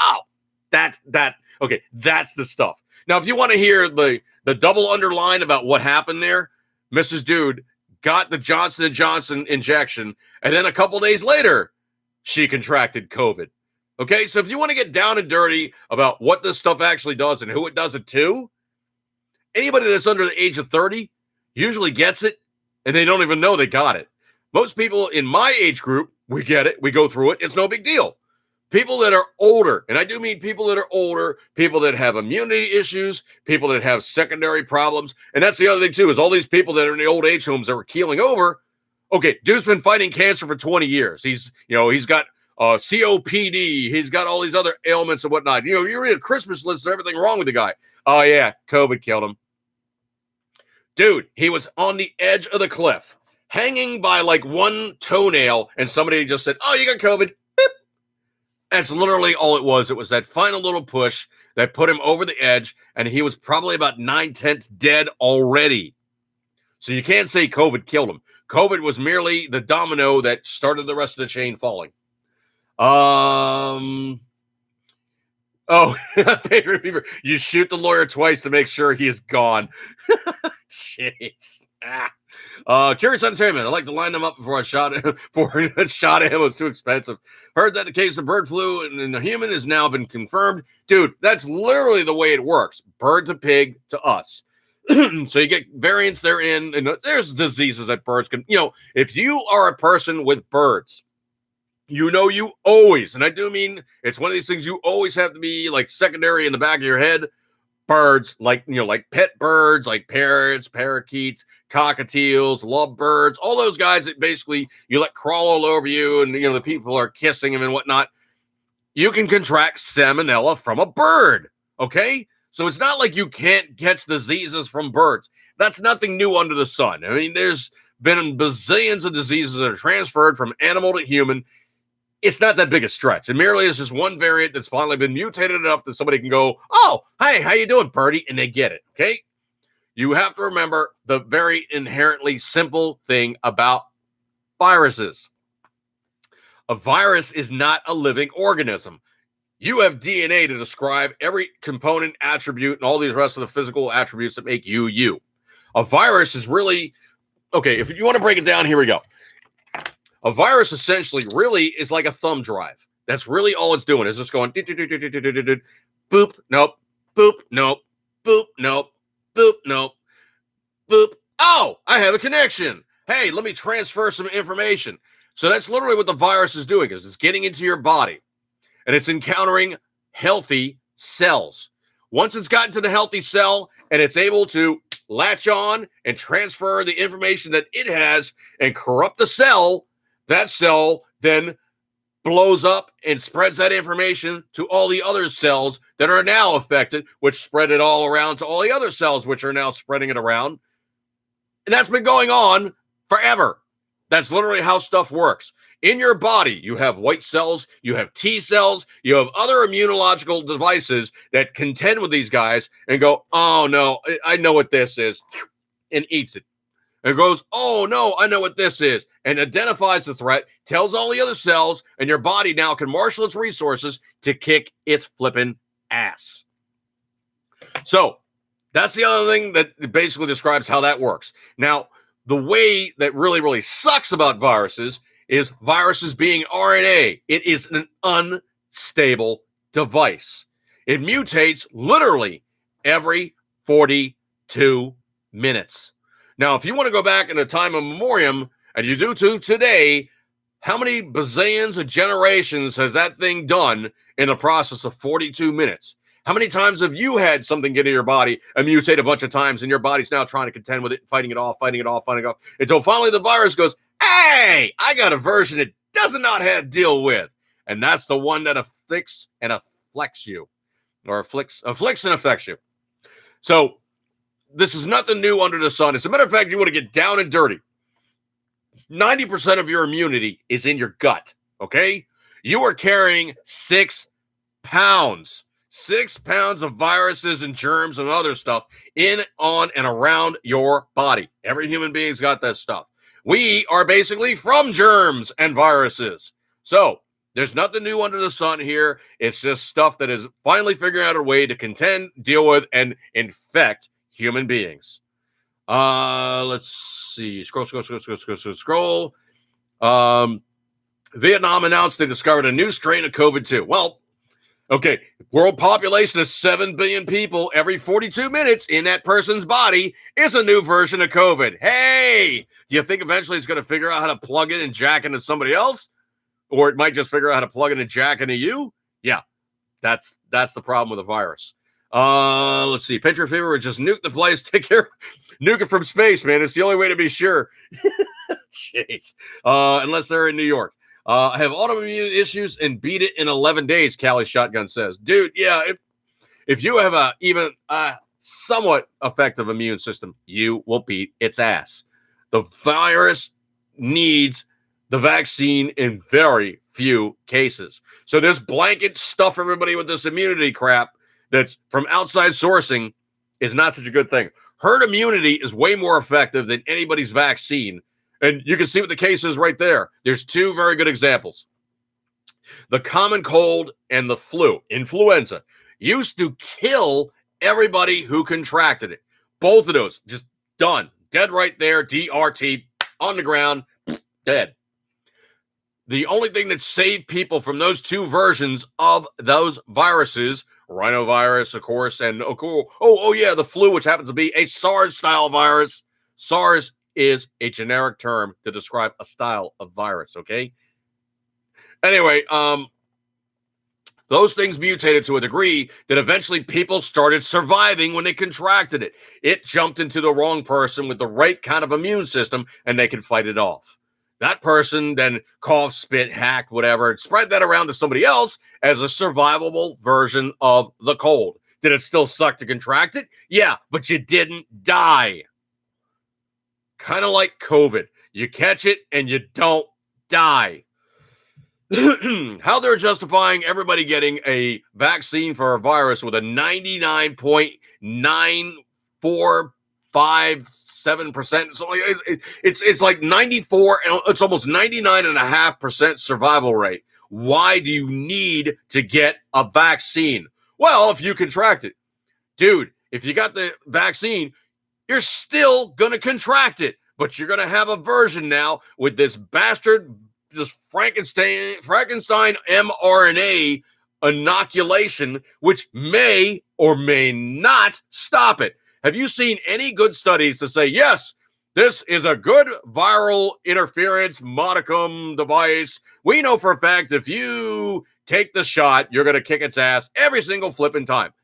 okay, that's the stuff. Now, if you want to hear the double underline about what happened there, Mrs. Dude got the Johnson & Johnson injection, and then a couple days later, she contracted COVID. Okay, so if you want to get down and dirty about what this stuff actually does and who it does it to, anybody that's under the age of 30 usually gets it, and they don't even know they got it. Most people in my age group, we get it, we go through it, it's no big deal. People that are older, and I do mean people that are older, people that have immunity issues, people that have secondary problems, and that's the other thing too, is all these people that are in the old age homes that were keeling over. Okay, dude's been fighting cancer for 20 years. He's got COPD. He's got all these other ailments and whatnot. You read a Christmas list of everything wrong with the guy. Oh yeah, COVID killed him. Dude, he was on the edge of the cliff, hanging by like one toenail, and somebody just said, "Oh, you got COVID." That's literally all it was. It was that final little push that put him over the edge, and he was probably about 9/10 dead already. So you can't say COVID killed him. COVID was merely the domino that started the rest of the chain falling. Patriot Fever. You shoot the lawyer twice to make sure he is gone. Jeez. Curious Entertainment. I like to line them up before I shot him. For a shot at him was too expensive. Heard that the case of bird flu in the human has now been confirmed. Dude, that's literally the way it works. Bird to pig to us. So you get variants therein, and there's diseases that birds can. If you are a person with birds, you always, and I do mean it's one of these things you always have to be like secondary in the back of your head. Birds, like pet birds, like parrots, parakeets, cockatiels, lovebirds, all those guys that basically you let crawl all over you, and the people are kissing them and whatnot. You can contract salmonella from a bird. Okay, so it's not like you can't catch diseases from birds. That's nothing new under the sun. I mean, there's been bazillions of diseases that are transferred from animal to human. It's not that big a stretch. It merely is just one variant that's finally been mutated enough that somebody can go, oh, hey, how you doing, Birdie? And they get it, okay? You have to remember the very inherently simple thing about viruses. A virus is not a living organism. You have DNA to describe every component, attribute, and all these rest of the physical attributes that make you, you. A virus is really, okay, if you want to break it down, here we go. A virus essentially really is like a thumb drive. That's really all it's doing is just going boop, nope, boop, nope, boop, nope, boop, nope, boop. Oh, I have a connection. Hey, let me transfer some information. So that's literally what the virus is doing, is it's getting into your body and it's encountering healthy cells. Once it's gotten to the healthy cell and it's able to latch on and transfer the information that it has and corrupt the cell, that cell then blows up and spreads that information to all the other cells that are now affected, which spread it all around to all the other cells, which are now spreading it around. And that's been going on forever. That's literally how stuff works. In your body, you have white cells, you have T cells, you have other immunological devices that contend with these guys and go, oh no, I know what this is, and eats it. And goes, oh no, I know what this is, and identifies the threat, tells all the other cells, and your body now can marshal its resources to kick its flipping ass. So that's the other thing that basically describes how that works. Now, the way that really, really sucks about viruses is viruses being RNA. It is an unstable device. It mutates literally every 42 minutes. Now, if you want to go back in a time of memoriam, and you do to today, how many bazillions of generations has that thing done in the process of 42 minutes? How many times have you had something get in your body and mutate a bunch of times, and your body's now trying to contend with it, fighting it off, until finally the virus goes, hey, I got a version it does not have to deal with. And that's the one that afflicts and afflicts you, or afflicts and affects you. So this is nothing new under the sun. As a matter of fact, you want to get down and dirty. 90% of your immunity is in your gut, okay? You are carrying 6 pounds. 6 pounds of viruses and germs and other stuff in, on, and around your body. Every human being's got that stuff. We are basically from germs and viruses. So there's nothing new under the sun here. It's just stuff that is finally figuring out a way to contend, deal with, and infect human beings. Let's see. Scroll. Vietnam announced they discovered a new strain of COVID-2. Well, okay, world population of 7 billion people. Every 42 minutes in that person's body is a new version of COVID. Hey, do you think eventually it's going to figure out how to plug in and jack into somebody else? Or it might just figure out how to plug in and jack into you? Yeah, that's the problem with the virus. Let's see. Patriot Fever would just nuke the place. Take care. Nuke it from space, man. It's the only way to be sure. Jeez. Unless they're in New York. I have autoimmune issues and beat it in 11 days, Cali Shotgun says. Dude, yeah, if you have a even somewhat effective immune system, you will beat its ass. The virus needs the vaccine in very few cases. So this blanket stuff everybody with this immunity crap that's from outside sourcing is not such a good thing. Herd immunity is way more effective than anybody's vaccine. And you can see what the case is right there. There's 2 very good examples. The common cold and the flu, influenza, used to kill everybody who contracted it. Both of those, just done. Dead right there, DRT, on the ground, dead. The only thing that saved people from those 2 versions of those viruses, rhinovirus, of course, and the flu, which happens to be a SARS-style virus. SARS is a generic term to describe a style of virus, okay? Anyway, those things mutated to a degree that eventually people started surviving when they contracted it. It jumped into the wrong person with the right kind of immune system, and they could fight it off. That person then coughed, spit, hacked, whatever, and spread that around to somebody else as a survivable version of the cold. Did it still suck to contract it? Yeah, but you didn't die. Kind of like COVID. You catch it and you don't die. How they're justifying everybody getting a vaccine for a virus with a 99.9457%. So it's like 94, and it's almost 99.5% survival rate. Why do you need to get a vaccine? Well, if you contract it. Dude, if you got the vaccine, you're still going to contract it, but you're going to have a version now with this bastard, this Frankenstein mRNA inoculation, which may or may not stop it. Have you seen any good studies to say, yes, this is a good viral interference modicum device? We know for a fact if you take the shot, you're going to kick its ass every single flipping time.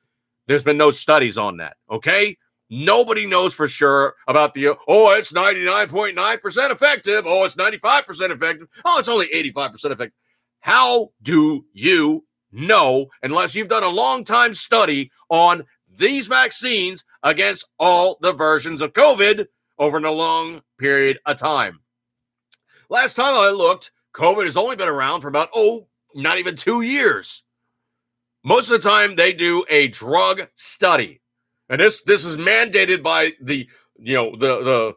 There's been no studies on that, okay? Nobody knows for sure about it's 99.9% effective. Oh, it's 95% effective. Oh, it's only 85% effective. How do you know unless you've done a long time study on these vaccines against all the versions of COVID over a long period of time? Last time I looked, COVID has only been around for about, not even 2 years. Most of the time they do a drug study. And this is mandated by the FDA.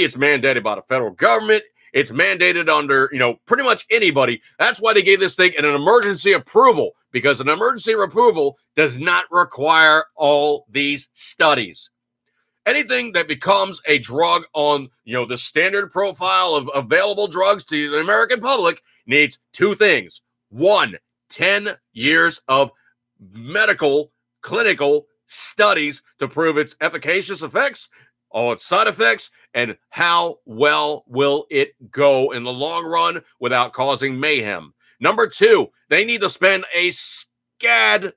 It's mandated by the federal government. It's mandated under, pretty much anybody. That's why they gave this thing an emergency approval, because an emergency approval does not require all these studies. Anything that becomes a drug on, the standard profile of available drugs to the American public needs two things. 1, 10 years of medical, clinical studies to prove its efficacious effects, all its side effects, and how well will it go in the long run without causing mayhem. Number 2, they need to spend a scad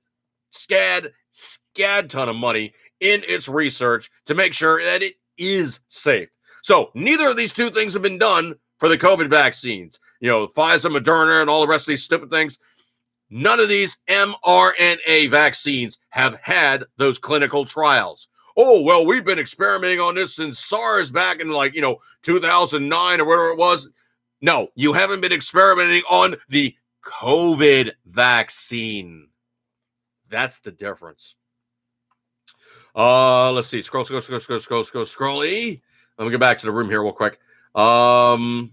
ton of money in its research to make sure that it is safe. So neither of these two things have been done for the COVID vaccines. Pfizer, Moderna, and all the rest of these stupid things. None of these mRNA vaccines have had those clinical trials. Oh, well, we've been experimenting on this since SARS back in 2009 or whatever it was. No, you haven't been experimenting on the COVID vaccine. That's the difference. Let's see. Scroll. Let me get back to the room here real quick. Donna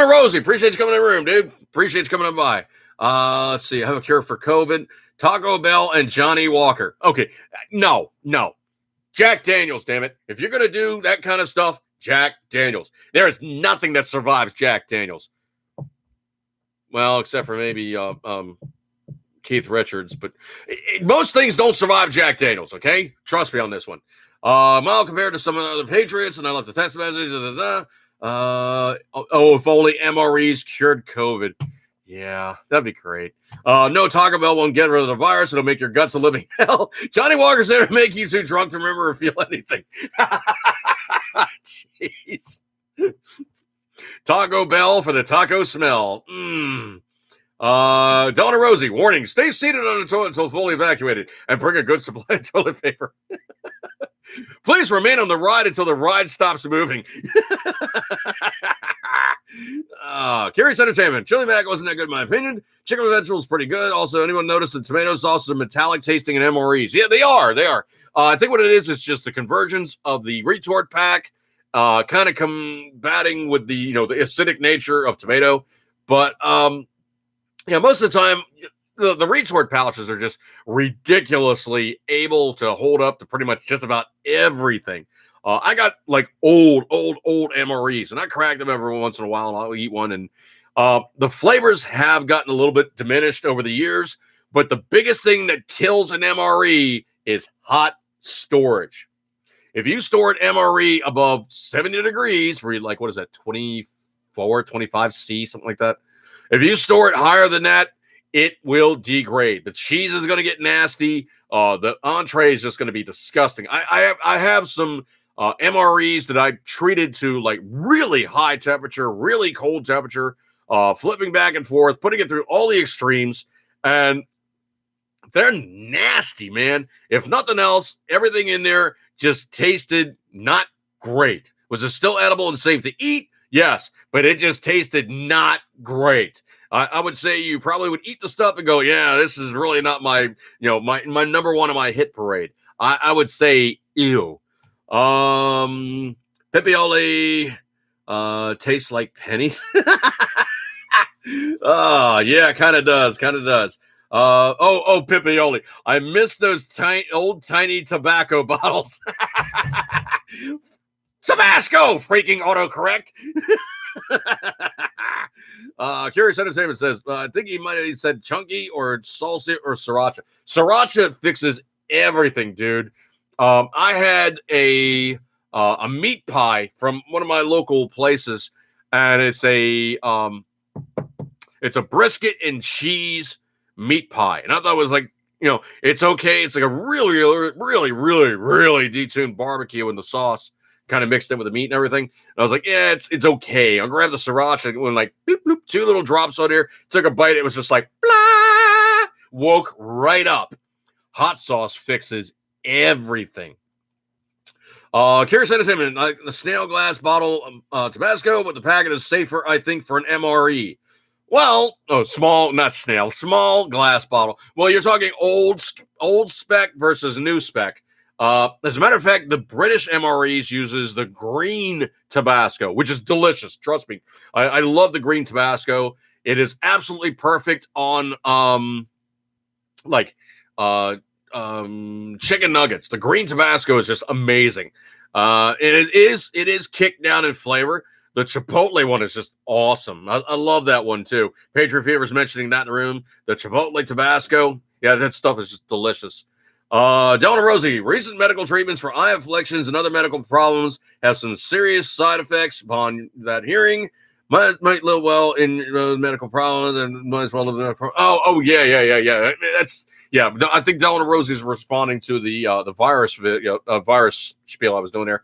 Rosie, appreciate you coming in the room, dude. Appreciate you coming on by. Let's see. I have a cure for COVID. Taco Bell and Johnny Walker. Okay. No. Jack Daniels, damn it. If you're going to do that kind of stuff, Jack Daniels. There is nothing that survives Jack Daniels. Well, except for maybe Keith Richards. But most things don't survive Jack Daniels, okay? Trust me on this one. Mild compared to some of the other Patriots, and I left the text message. If only MREs cured COVID. Yeah, that'd be great. No, Taco Bell won't get rid of the virus. It'll make your guts a living hell. Johnny Walker's there to make you too drunk to remember or feel anything. Jeez. Taco Bell for the taco smell. Donna Rosie, warning, stay seated on the toilet until fully evacuated and bring a good supply of toilet paper. Please remain on the ride until the ride stops moving. Curious Entertainment. Chili Mac wasn't that good in my opinion. Chicken with vegetables pretty good. Also, anyone notice the tomato sauce is metallic tasting in MREs? Yeah, they are. I think what it is just the convergence of the retort pack, kind of combating with the the acidic nature of tomato. But most of the time, the retort pouches are just ridiculously able to hold up to pretty much just about everything. I got like old MREs, and I crack them every once in a while, and I'll eat one. And the flavors have gotten a little bit diminished over the years, but the biggest thing that kills an MRE is hot storage. If you store an MRE above 70 degrees, where you 24, 25 C, something like that. If you store it higher than that, it will degrade. The cheese is going to get nasty. The entree is just going to be disgusting. I have some MREs that I treated to really high temperature, really cold temperature, flipping back and forth, putting it through all the extremes, and they're nasty, man. If nothing else, everything in there just tasted not great. Was it still edible and safe to eat? Yes, but it just tasted not great. I would say you probably would eat the stuff and go, yeah, this is really not my, my number one of my hit parade. I would say, ew. Pipioli tastes like pennies. Oh, yeah, kind of does. Pipioli. I miss those tiny tobacco bottles. Tabasco, freaking autocorrect. Curious Entertainment says, I think he might have said chunky or salsa or sriracha. Sriracha fixes everything, dude. I had a meat pie from one of my local places, and it's a brisket and cheese meat pie. And I thought it was like, it's okay. It's like a really, really, really, really detuned barbecue in the sauce, kind of mixed in with the meat and everything. And I was like, yeah, it's okay. I'll grab the sriracha and went like, bloop, bloop, 2 little drops on there. Took a bite. It was just like, blah, woke right up. Hot sauce fixes everything. Curious Entertainment, the snail glass bottle Tabasco, but the packet is safer, I think, for an MRE. Well, small glass bottle. Well, you're talking old spec versus new spec. As a matter of fact, the British MREs uses the green Tabasco, which is delicious. Trust me. I love the green Tabasco. It is absolutely perfect on chicken nuggets. The green Tabasco is just amazing. And it is kicked down in flavor. The Chipotle one is just awesome. I love that one too. Patriot Fever's mentioning that in the room. The Chipotle Tabasco. Yeah, that stuff is just delicious. Delano Rosie, recent medical treatments for eye afflictions and other medical problems have some serious side effects upon that hearing. Might live well in medical problems and might as well live in medical problems. Yeah. I think Delano Rosie is responding to the virus virus spiel I was doing there.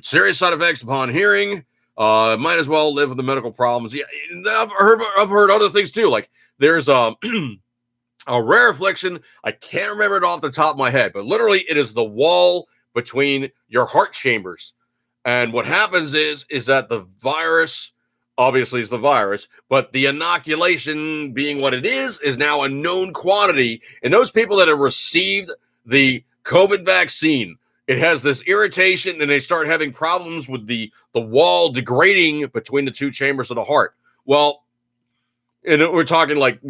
Serious side effects upon hearing. Might as well live with the medical problems. Yeah, I've heard other things too. Like there's a rare affliction. I can't remember it off the top of my head, but literally it is the wall between your heart chambers. And what happens is that the virus obviously is the virus, but the inoculation being what it is now a known quantity. And those people that have received the COVID vaccine, it has this irritation and they start having problems with the wall degrading between the 2 chambers of the heart. Well, and we're talking like,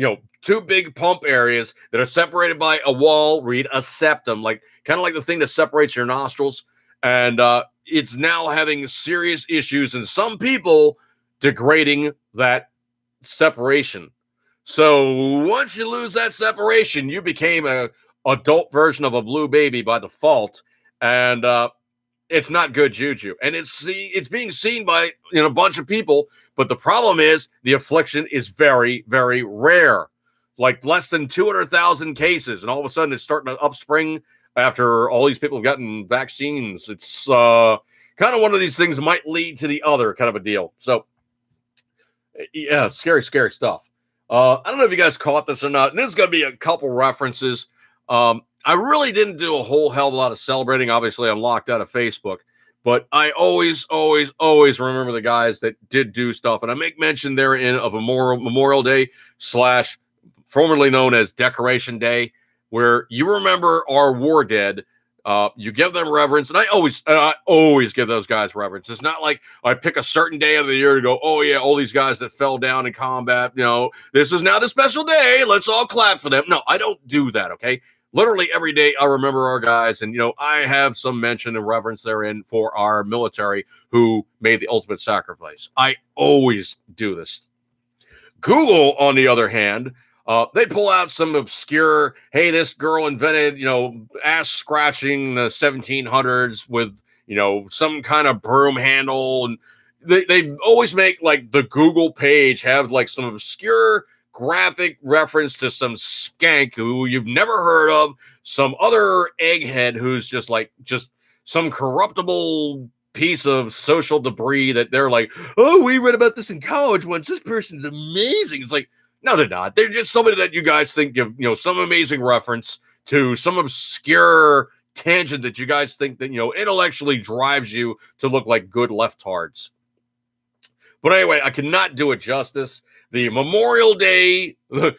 2 big pump areas that are separated by a wall, read a septum, like kind of like the thing that separates your nostrils. And it's now having serious issues in some people degrading that separation. So once you lose that separation, you became a adult version of a blue baby by default. And it's not good juju. And it's being seen by a bunch of people. But the problem is the affliction is very, very rare. Like less than 200,000 cases. And all of a sudden it's starting to upspring after all these people have gotten vaccines. It's kind of one of these things might lead to the other kind of a deal. So, yeah, scary stuff. I don't know if you guys caught this or not. And this is going to be a couple references. I really didn't do a whole hell of a lot of celebrating. Obviously, I'm locked out of Facebook. But I always remember the guys that did do stuff. And I make mention therein of a Memorial Day / formerly known as Decoration Day, where you remember our war dead. You give them reverence. And I always give those guys reverence. It's not like I pick a certain day of the year to go, oh, yeah, all these guys that fell down in combat, this is now the special day. Let's all clap for them. No, I don't do that, okay? Literally every day I remember our guys, and I have some mention and reverence therein for our military who made the ultimate sacrifice. I always do this. Google, on the other hand, they pull out some obscure, hey, this girl invented, ass scratching the 1700s with, some kind of broom handle. And they always make like the Google page have like some obscure graphic reference to some skank who you've never heard of, some other egghead who's just some corruptible piece of social debris that they're like, oh, we read about this in college once. This person's amazing. It's like, no, they're not. They're just somebody that you guys think give, some amazing reference to some obscure tangent that you guys think that, intellectually drives you to look like good leftards. But anyway, I cannot do it justice. The Memorial Day, the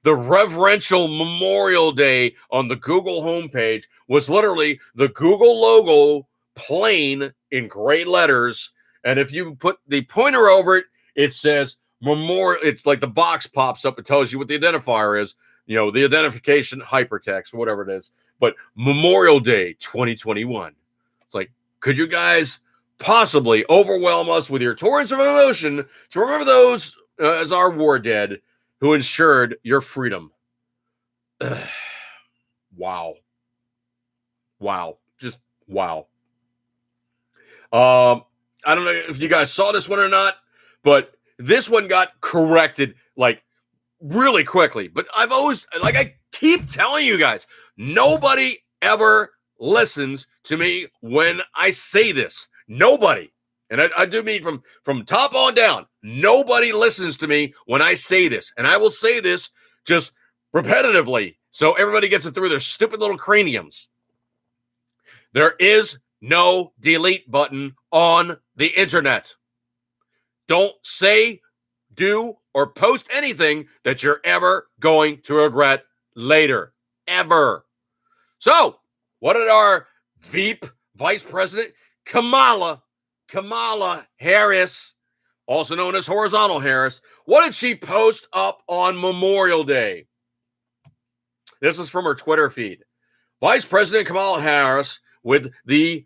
reverential Memorial Day on the Google homepage was literally the Google logo plain in gray letters. And if you put the pointer over it, it says Memorial. It's like the box pops up. It tells you what the identifier is, the identification hypertext, whatever it is. But Memorial Day 2021. It's like, could you guys possibly overwhelm us with your torrents of emotion to remember those as our war dead who ensured your freedom? Wow. Just wow. I don't know if you guys saw this one or not, but this one got corrected like really quickly. But I keep telling you guys, nobody ever listens to me when I say this. Nobody. And I do mean from top on down. Nobody listens to me when I say this. And I will say this just repetitively so everybody gets it through their stupid little craniums. There is no delete button on the internet. Don't say, do, or post anything that you're ever going to regret later. Ever. So, what did our VP, Vice President Kamala Harris, also known as Horizontal Harris, what did she post up on Memorial Day? This is from her Twitter feed. Vice President Kamala Harris with the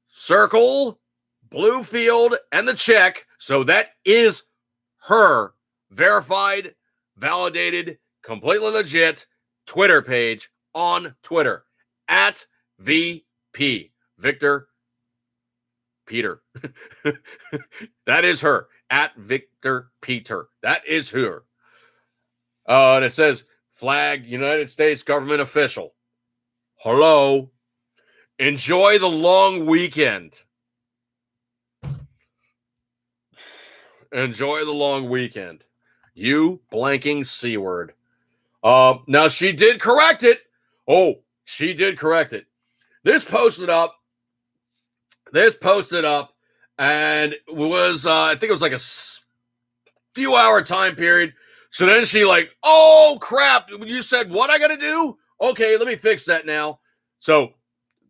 circle, blue field, and the check. So that is her verified, validated, completely legit Twitter page on Twitter at VP Victor Peter. That is her at Victor Peter. That is her. And it says flag United States government official. Hello. Enjoy the long weekend. Enjoy the long weekend. You blanking C word. Now she did correct it. Oh, she did correct it. This posted up, and it was, I think it was like a few hour time period. So then she like, oh crap, you said what I got to do? Okay, let me fix that now. So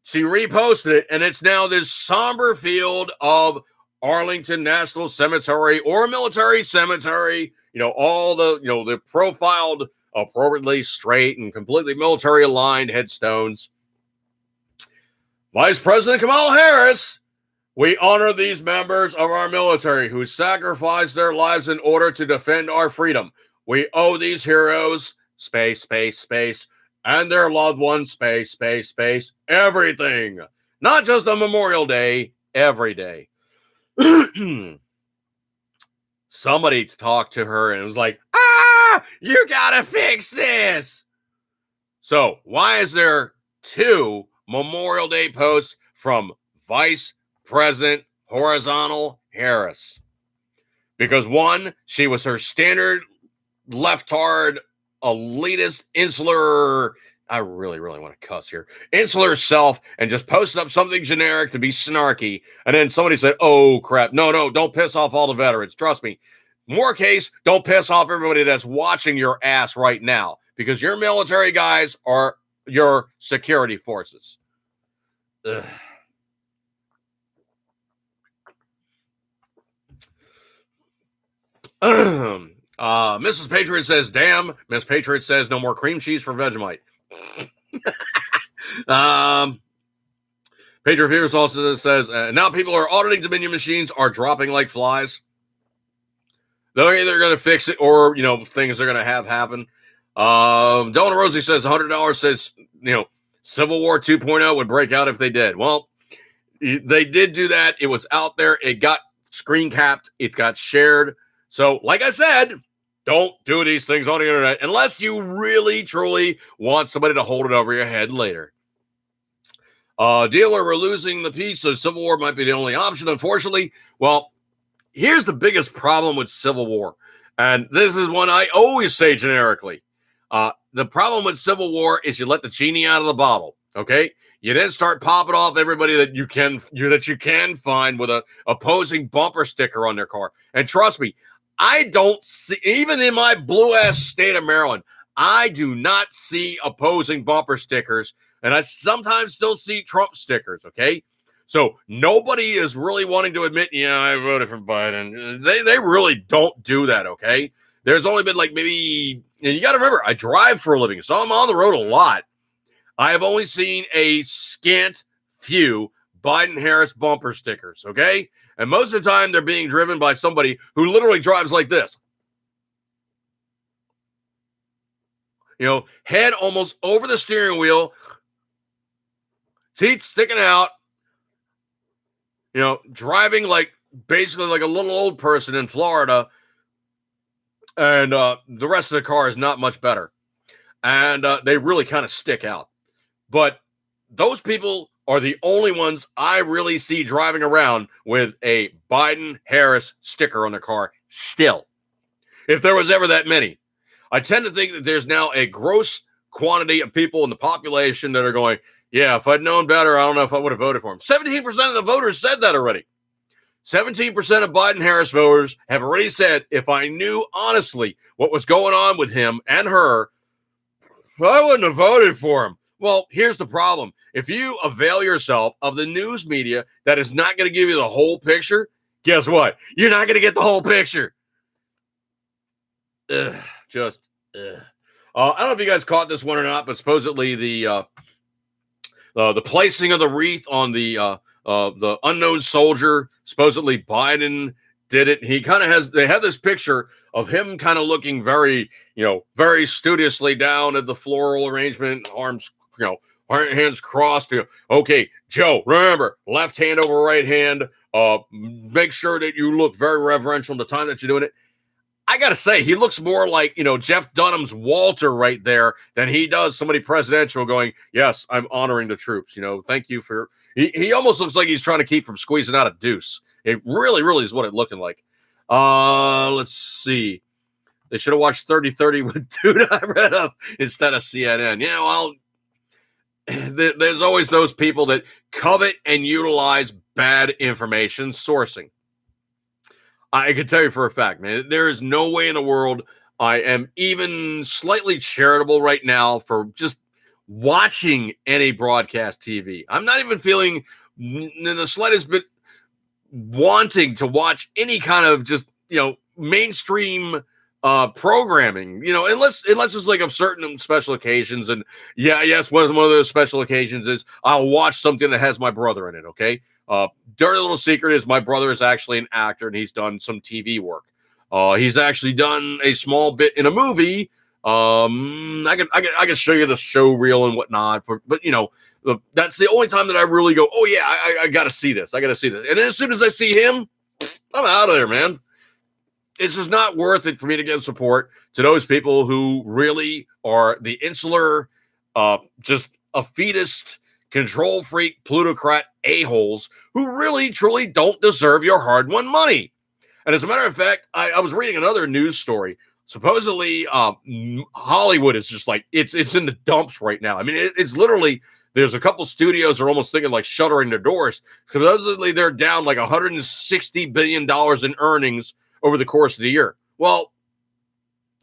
she reposted it, and it's now this somber field of Arlington National Cemetery or military cemetery. All the profiled, appropriately straight and completely military aligned headstones. Vice President Kamala Harris, we honor these members of our military who sacrificed their lives in order to defend our freedom. We owe these heroes space, and their loved ones space, everything. Not just on Memorial Day, every day. Somebody talked to her and it was like, you gotta fix this. So why is there 2 Memorial Day posts from Vice President Horizontal Harris? Because one, she was her standard leftard, elitist, insular, I really want to cuss here, insular self, and just posted up something generic to be snarky. And then somebody said, oh crap, no, don't piss off all the veterans. Trust me. More case, don't piss off everybody that's watching your ass right now, because your military guys are your security forces. Ugh. Mrs. Patriot says, damn. Miss Patriot says, no more cream cheese for Vegemite. Patriot Fears also says, now people are auditing Dominion machines are dropping like flies. They're either going to fix it or, things are going to have happen. Donna Rosie says $100 says, Civil War 2.0 would break out if they did. Well, they did do that. It was out there. It got screen capped. It got shared. So, like I said, don't do these things on the internet unless you really, truly want somebody to hold it over your head later. Dealer, we're losing the peace, so Civil War might be the only option, unfortunately. Well, here's the biggest problem with Civil War, and this is one I always say generically. The problem with Civil War is you let the genie out of the bottle, okay? You then start popping off everybody that you can find with a opposing bumper sticker on their car. And trust me, I don't see, even in my blue ass state of Maryland, I do not see opposing bumper stickers, and I sometimes still see Trump stickers. Okay, so nobody is really wanting to admit, yeah, I voted for Biden. They really don't do that. Okay, there's only been like maybe, and you got to remember, I drive for a living, so I'm on the road a lot. I have only seen a scant few Biden-Harris bumper stickers, okay? And most of the time, they're being driven by somebody who literally drives like this. You know, head almost over the steering wheel, teeth sticking out, you know, driving like basically like a little old person in Florida, and the rest of the car is not much better. And they really kind of stick out. But those people are the only ones I really see driving around with a Biden-Harris sticker on their car still. If there was ever that many. I tend to think that there's now a gross quantity of people in the population that are going, yeah, if I'd known better, I don't know if I would have voted for him. 17% of the voters said that already. 17% of Biden-Harris voters have already said, if I knew honestly what was going on with him and her, I wouldn't have voted for him. Well, here's the problem. If you avail yourself of the news media that is not going to give you the whole picture, guess what? You're not going to get the whole picture. I don't know if you guys caught this one or not, but supposedly the placing of the wreath on the unknown soldier, supposedly Biden did it. He kind of they have this picture of him kind of looking very, very studiously down at the floral arrangement, arms, hands crossed. Okay, Joe, remember, left hand over right hand. Make sure that you look very reverential the time that you're doing it. I got to say, he looks more like, Jeff Dunham's Walter right there than he does somebody presidential going, yes, I'm honoring the troops. Thank you for, he almost looks like he's trying to keep from squeezing out a deuce. It really, really is what it's looking like. Let's see. They should have watched 30-30 with dude I read up instead of CNN. Yeah, well, there's always those people that covet and utilize bad information sourcing. I can tell you for a fact, man, there is no way in the world I am even slightly charitable right now for just watching any broadcast TV. I'm not even feeling in the slightest bit wanting to watch any kind of just, mainstream programming, unless it's like of certain special occasions. And yes, one of those special occasions is I'll watch something that has my brother in it. Okay. Dirty little secret is my brother is actually an actor and he's done some TV work. He's actually done a small bit in a movie. I can show you the show reel and whatnot but that's the only time that I really go, oh yeah, I got to see this. I got to see this. And then as soon as I see him, I'm out of there, man. It's just not worth it for me to give support to those people who really are the insular, just a fetus, control freak, plutocrat a-holes who really, truly don't deserve your hard-won money. And as a matter of fact, I was reading another news story. Supposedly, Hollywood is just like, it's in the dumps right now. I mean, it's literally, there's a couple studios are almost thinking like shuttering their doors. Supposedly, they're down like $160 billion in earnings over the course of the year. Well,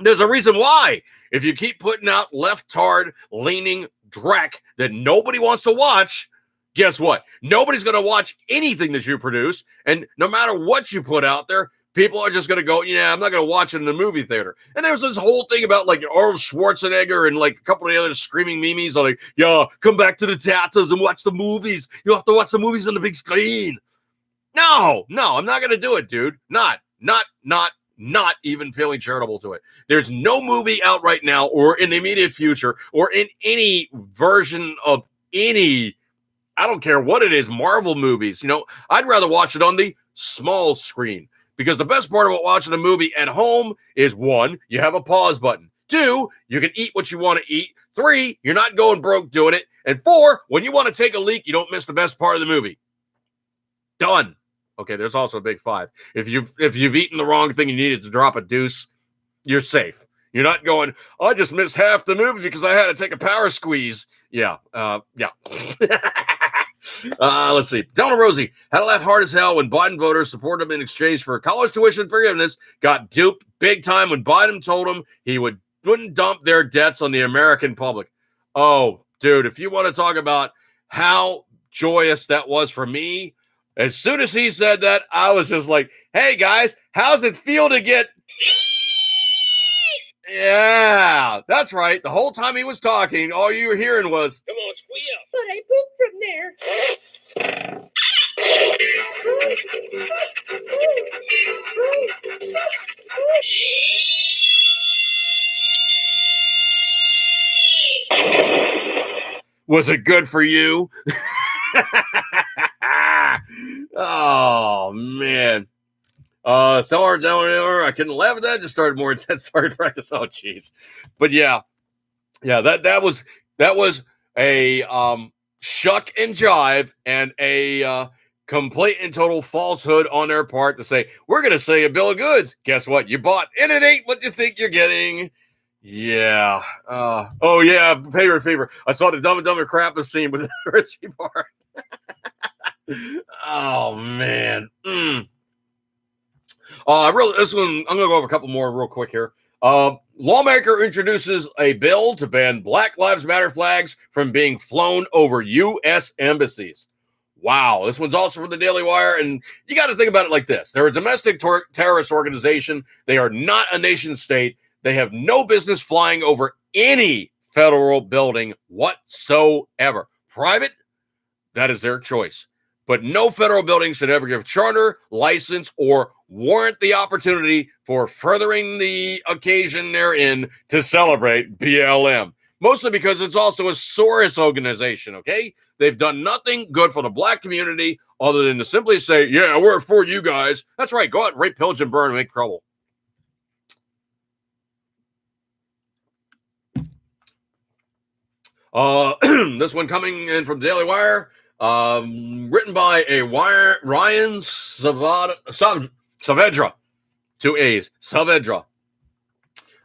there's a reason why. If you keep putting out left-tard leaning dreck that nobody wants to watch, guess what? Nobody's going to watch anything that you produce. And no matter what you put out there, people are just going to go, yeah, I'm not going to watch it in the movie theater. And there's this whole thing about like Arnold Schwarzenegger and like a couple of the other screaming memes like, yeah, come back to the theaters and watch the movies. You have to watch the movies on the big screen. No, I'm not going to do it, dude. Not even feeling charitable to it. There's no movie out right now or in the immediate future or in any version of any, I don't care what it is, Marvel movies. I'd rather watch it on the small screen because the best part about watching a movie at home is 1, you have a pause button. 2, you can eat what you want to eat. 3, you're not going broke doing it. And 4, when you want to take a leak, you don't miss the best part of the movie. Done. Okay, there's also a big 5. If you've eaten the wrong thing, you needed to drop a deuce, you're safe. You're not going, I just missed half the movie because I had to take a power squeeze. Yeah. Yeah. Let's see. Delano Rosie had to laugh hard as hell when Biden voters supported him in exchange for college tuition forgiveness, got duped big time when Biden told him he wouldn't dump their debts on the American public. Oh, dude, if you want to talk about how joyous that was for me, as soon as he said that, I was just like, hey, guys, how's it feel to get... Yeah, that's right. The whole time he was talking, all you were hearing was, Come on, squeal. But I pooped from there. was it good for you? Oh, man. So hard down there. I couldn't laugh at that. Just started more intense target practice. Oh, jeez. But yeah, that was a shuck and jive and a complete and total falsehood on their part to say we're going to say a bill of goods. Guess what? You bought, and it ain't what you think you're getting. Yeah. Oh yeah. Paper fever. I saw the Dumb and Dumber crap scene with Richie Barr. Oh man. This one, I'm gonna go over a couple more real quick here. Lawmaker introduces a bill to ban Black Lives Matter flags from being flown over U.S. embassies. Wow, this one's also from the Daily Wire, and you got to think about it like this: they're a domestic terrorist organization. They are not a nation state. They have no business flying over any federal building whatsoever. Private, that is their choice. But no federal building should ever give charter, license, or warrant the opportunity for furthering the occasion therein to celebrate BLM. Mostly because it's also a Soros organization, okay? They've done nothing good for the black community other than to simply say, yeah, we're for you guys. That's right. Go out, rape, pillage, and burn and make trouble. This one coming in from the Daily Wire. Written by Ryan Saavedra. 2 A's. Saavedra.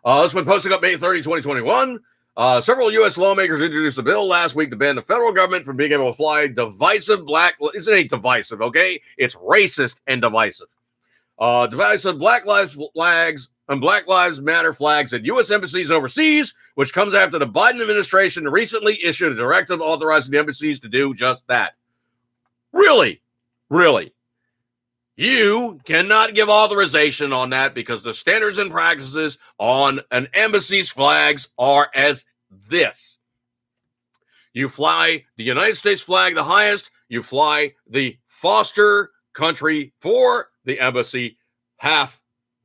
This one posted up May 30, 2021. Several U.S. lawmakers introduced a bill last week to ban the federal government from being able to fly divisive it ain't divisive, okay? It's racist and divisive. Divisive Black Lives flags and Black Lives Matter flags at U.S. embassies overseas, which comes after the Biden administration recently issued a directive authorizing the embassies to do just that. Really? Really? You cannot give authorization on that because the standards and practices on an embassy's flags are as this. You fly the United States flag the highest. You fly the foster country for the embassy half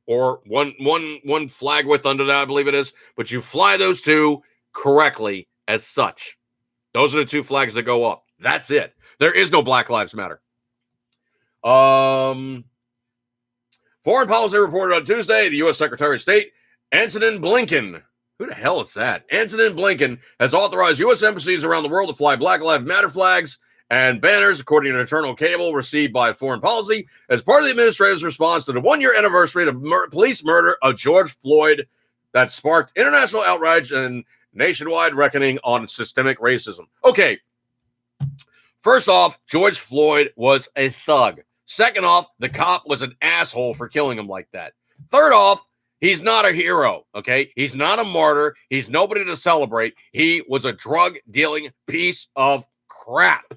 or one flag width under that, I believe it is. But you fly those two correctly as such. Those are the two flags that go up. That's it. There is no Black Lives Matter. Foreign Policy reported on Tuesday, the U.S. Secretary of State, Antony Blinken. Who the hell is that? Antony Blinken has authorized U.S. embassies around the world to fly Black Lives Matter flags and banners, according to an internal cable received by Foreign Policy, as part of the administration's response to the one-year anniversary of police murder of George Floyd that sparked international outrage and nationwide reckoning on systemic racism. Okay. First off, George Floyd was a thug. Second off, the cop was an asshole for killing him like that. Third off, he's not a hero, okay? He's not a martyr. He's nobody to celebrate. He was a drug-dealing piece of crap.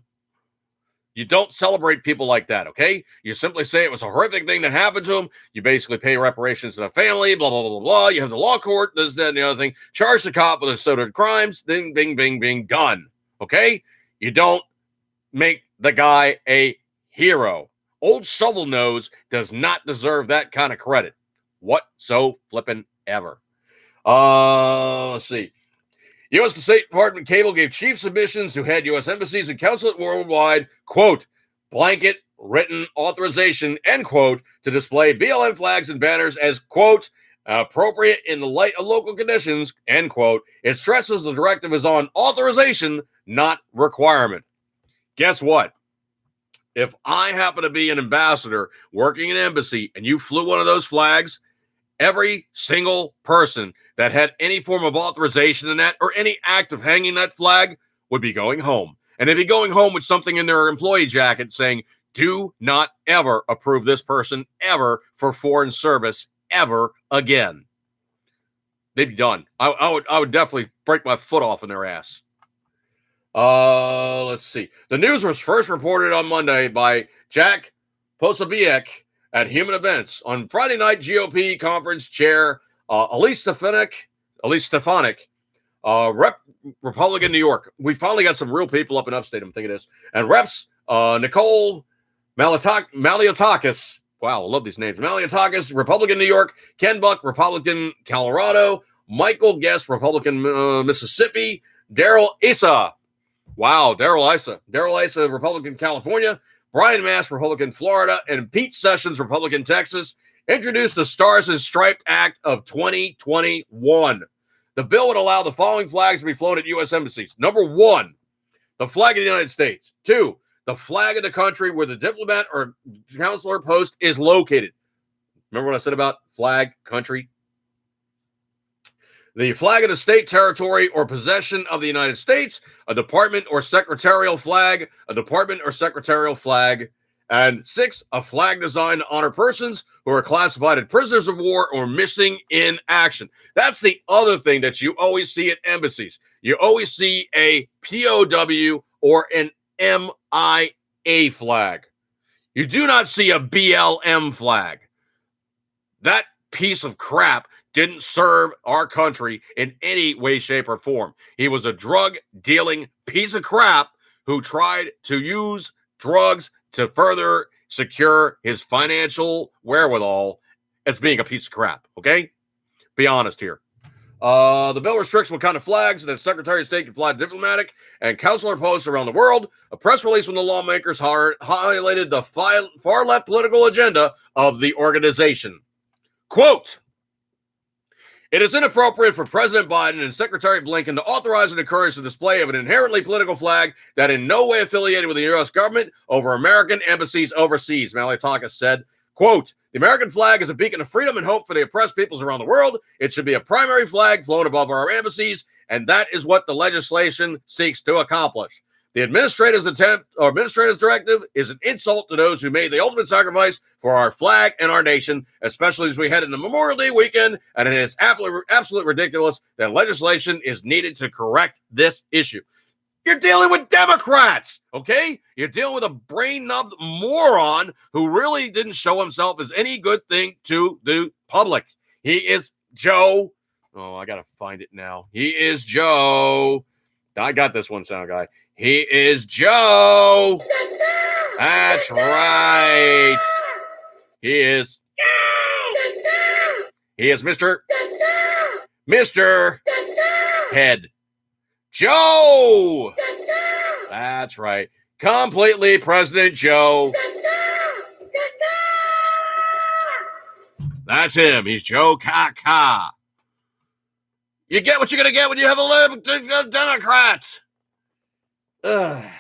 You don't celebrate people like that, okay? You simply say it was a horrific thing that happened to him. You basically pay reparations to the family, blah, blah, blah, blah, blah. You have the law court, this, that, and the other thing. Charge the cop with assorted crimes. Ding, bing, bing, bing, done, okay? You don't make the guy a hero. Old Shovel Nose does not deserve that kind of credit. What so flippin' ever. Let's see. U.S. State Department cable gave chief submissions to head U.S. embassies and consulate worldwide, quote, blanket written authorization, end quote, to display BLM flags and banners as, quote, appropriate in the light of local conditions, end quote. It stresses the directive is on authorization, not requirement. Guess what? If I happen to be an ambassador working in an embassy and you flew one of those flags every single person that had any form of authorization in that or any act of hanging that flag would be going home. And they'd be going home with something in their employee jacket saying, do not ever approve this person ever for foreign service ever again. They'd be done. I would definitely break my foot off in their ass. Let's see. The news was first reported on Monday by Jack Posobiec at Human Events. On Friday night, GOP conference chair Elise Stefanik, Rep Republican New York. We finally got some real people up in upstate, I'm thinking this. And Reps Nicole Maliotakis. Wow, I love these names. Maliotakis, Republican New York. Ken Buck, Republican Colorado. Michael Guest, Republican Mississippi. Daryl Issa. Wow, Daryl Issa, Republican California. Brian Mast, Republican Florida. And Pete Sessions, Republican Texas, introduced the Stars and Stripes Act of 2021. The bill would allow the following flags to be flown at U.S. embassies. Number 1, the flag of the United States. 2, the flag of the country where the diplomat or consular post is located. Remember what I said about flag, country? The flag of the state, territory, or possession of the United States, a department or secretarial flag, and 6, a flag designed to honor persons who are classified as prisoners of war or missing in action. That's the other thing that you always see at embassies. You always see a POW or an MIA flag. You do not see a BLM flag. That piece of crap didn't serve our country in any way, shape, or form. He was a drug-dealing piece of crap who tried to use drugs to further secure his financial wherewithal as being a piece of crap, okay? Be honest here. The bill restricts what kind of flags that Secretary of State can fly diplomatic and consular posts around the world. A press release from the lawmakers highlighted the far-left political agenda of the organization. Quote, it is inappropriate for President Biden and Secretary Blinken to authorize and encourage the display of an inherently political flag that in no way affiliated with the U.S. government over American embassies overseas, Maliotakis said. Quote, the American flag is a beacon of freedom and hope for the oppressed peoples around the world. It should be a primary flag flown above our embassies, and that is what the legislation seeks to accomplish. The administrator's directive is an insult to those who made the ultimate sacrifice for our flag and our nation, especially as we head into Memorial Day weekend, and it is absolutely ridiculous that legislation is needed to correct this issue. You're dealing with Democrats, okay? You're dealing with a brain-numbed moron who really didn't show himself as any good thing to the public. He is Joe. Oh, I got to find it now. He is Joe. I got this one, sound guy. He is Joe. That's right. He is Mr. Head. Joe. That's right. Completely President Joe. That's him. He's Joe Kaka. You get what you're going to get when you have a Democrat. And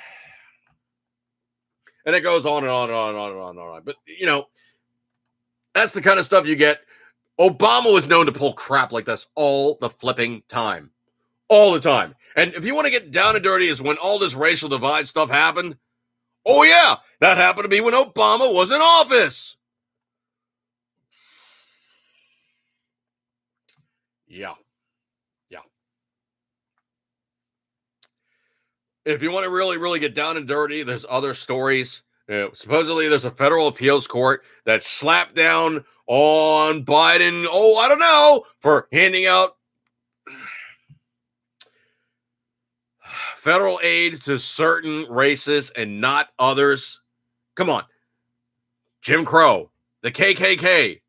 it goes on and on and on and on and on and on. But, you know, that's the kind of stuff you get. Obama was known to pull crap like this all the flipping time. All the time. And if you want to get down and dirty is when all this racial divide stuff happened. Oh, yeah. That happened to be when Obama was in office. Yeah. If you want to really, really get down and dirty, there's other stories. Supposedly, there's a federal appeals court that slapped down on Biden, I don't know, for handing out federal aid to certain races and not others. Come on. Jim Crow, the KKK.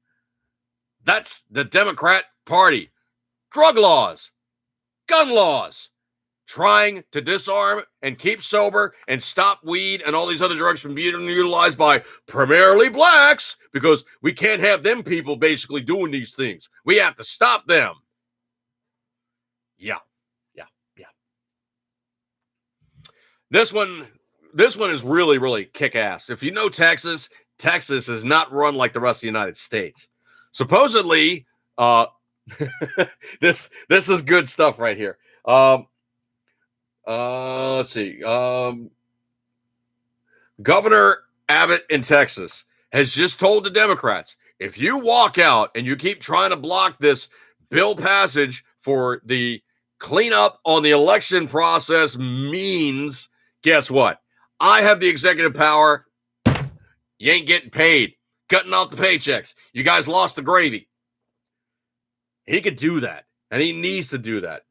That's the Democrat Party. Drug laws, gun laws. Trying to disarm and keep sober and stop weed and all these other drugs from being utilized by primarily blacks because we can't have them people basically doing these things. We have to stop them. Yeah. This one is really, really kick-ass. If you know Texas is not run like the rest of the United States. Supposedly, Uh, this is good stuff right here. Let's see. Governor Abbott in Texas has just told the Democrats, if you walk out and you keep trying to block this bill passage for the cleanup on the election process means, guess what? I have the executive power. You ain't getting paid. Cutting off the paychecks. You guys lost the gravy. He could do that, and he needs to do that.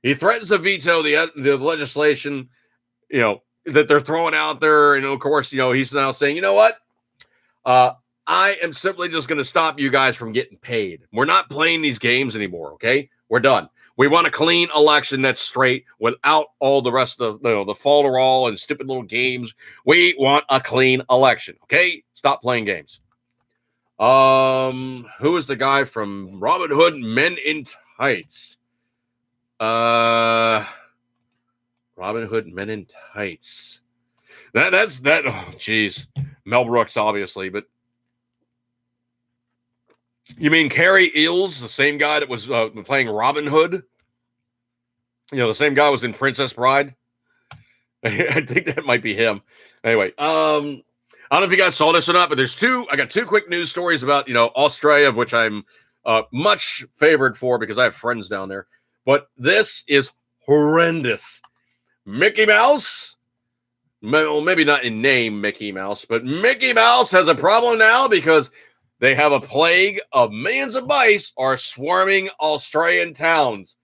He threatens to veto the legislation, that they're throwing out there. And of course, he's now saying, you know what? I am simply just going to stop you guys from getting paid. We're not playing these games anymore. Okay. We're done. We want a clean election that's straight without all the rest of the fall and stupid little games. We want a clean election. Okay. Stop playing games. Who is the guy from Robin Hood Men in Tights? Robin Hood Men in Tights. That's oh geez. Mel Brooks, obviously, but you mean Cary Elwes, the same guy that was playing Robin Hood? The same guy was in Princess Bride. I think that might be him. Anyway, I don't know if you guys saw this or not, but I got two quick news stories about, Australia, of which I'm much favored for because I have friends down there. But this is horrendous. Mickey Mouse, well, maybe not in name Mickey Mouse, but Mickey Mouse has a problem now because they have a plague of millions of mice are swarming Australian towns.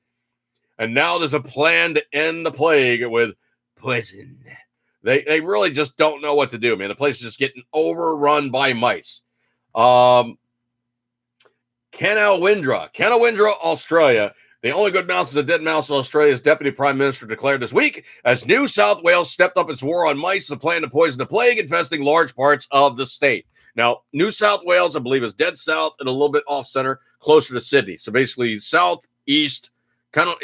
And now there's a plan to end the plague with poison. They really just don't know what to do, man. The place is just getting overrun by mice. Canawindra, Australia. The only good mouse is a dead mouse, Australia's Deputy Prime Minister declared this week as New South Wales stepped up its war on mice and plan to poison the plague, infesting large parts of the state. Now, New South Wales, I believe, is dead south and a little bit off center, closer to Sydney. So basically southeast, kind of,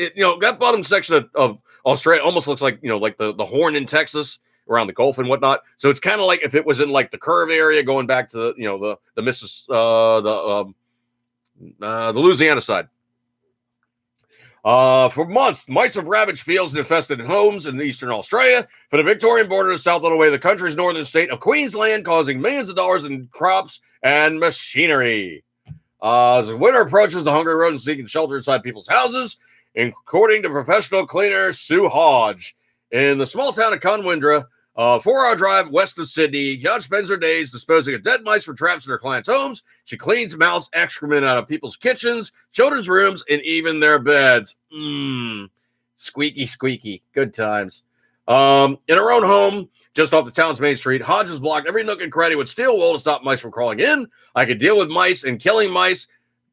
that bottom section of Australia almost looks like, like the Horn in Texas around the Gulf and whatnot. So it's kind of like if it was in like the Curve area going back to the Louisiana side. For months, mice have ravaged fields and infested homes in eastern Australia. For the Victorian border to south all the way to the country's northern state of Queensland, causing millions of dollars in crops and machinery. As winter approaches, the hungry rodents seeking shelter inside people's houses, according to professional cleaner Sue Hodge. In the small town of Conwindra, a 4-hour drive west of Sydney, Hodge spends her days disposing of dead mice for traps in her clients' homes. She cleans mouse excrement out of people's kitchens, children's rooms, and even their beds. Squeaky, squeaky. Good times. In her own home, just off the town's main street, Hodge has blocked every nook and cranny with steel wool to stop mice from crawling in. I could deal with mice and killing mice,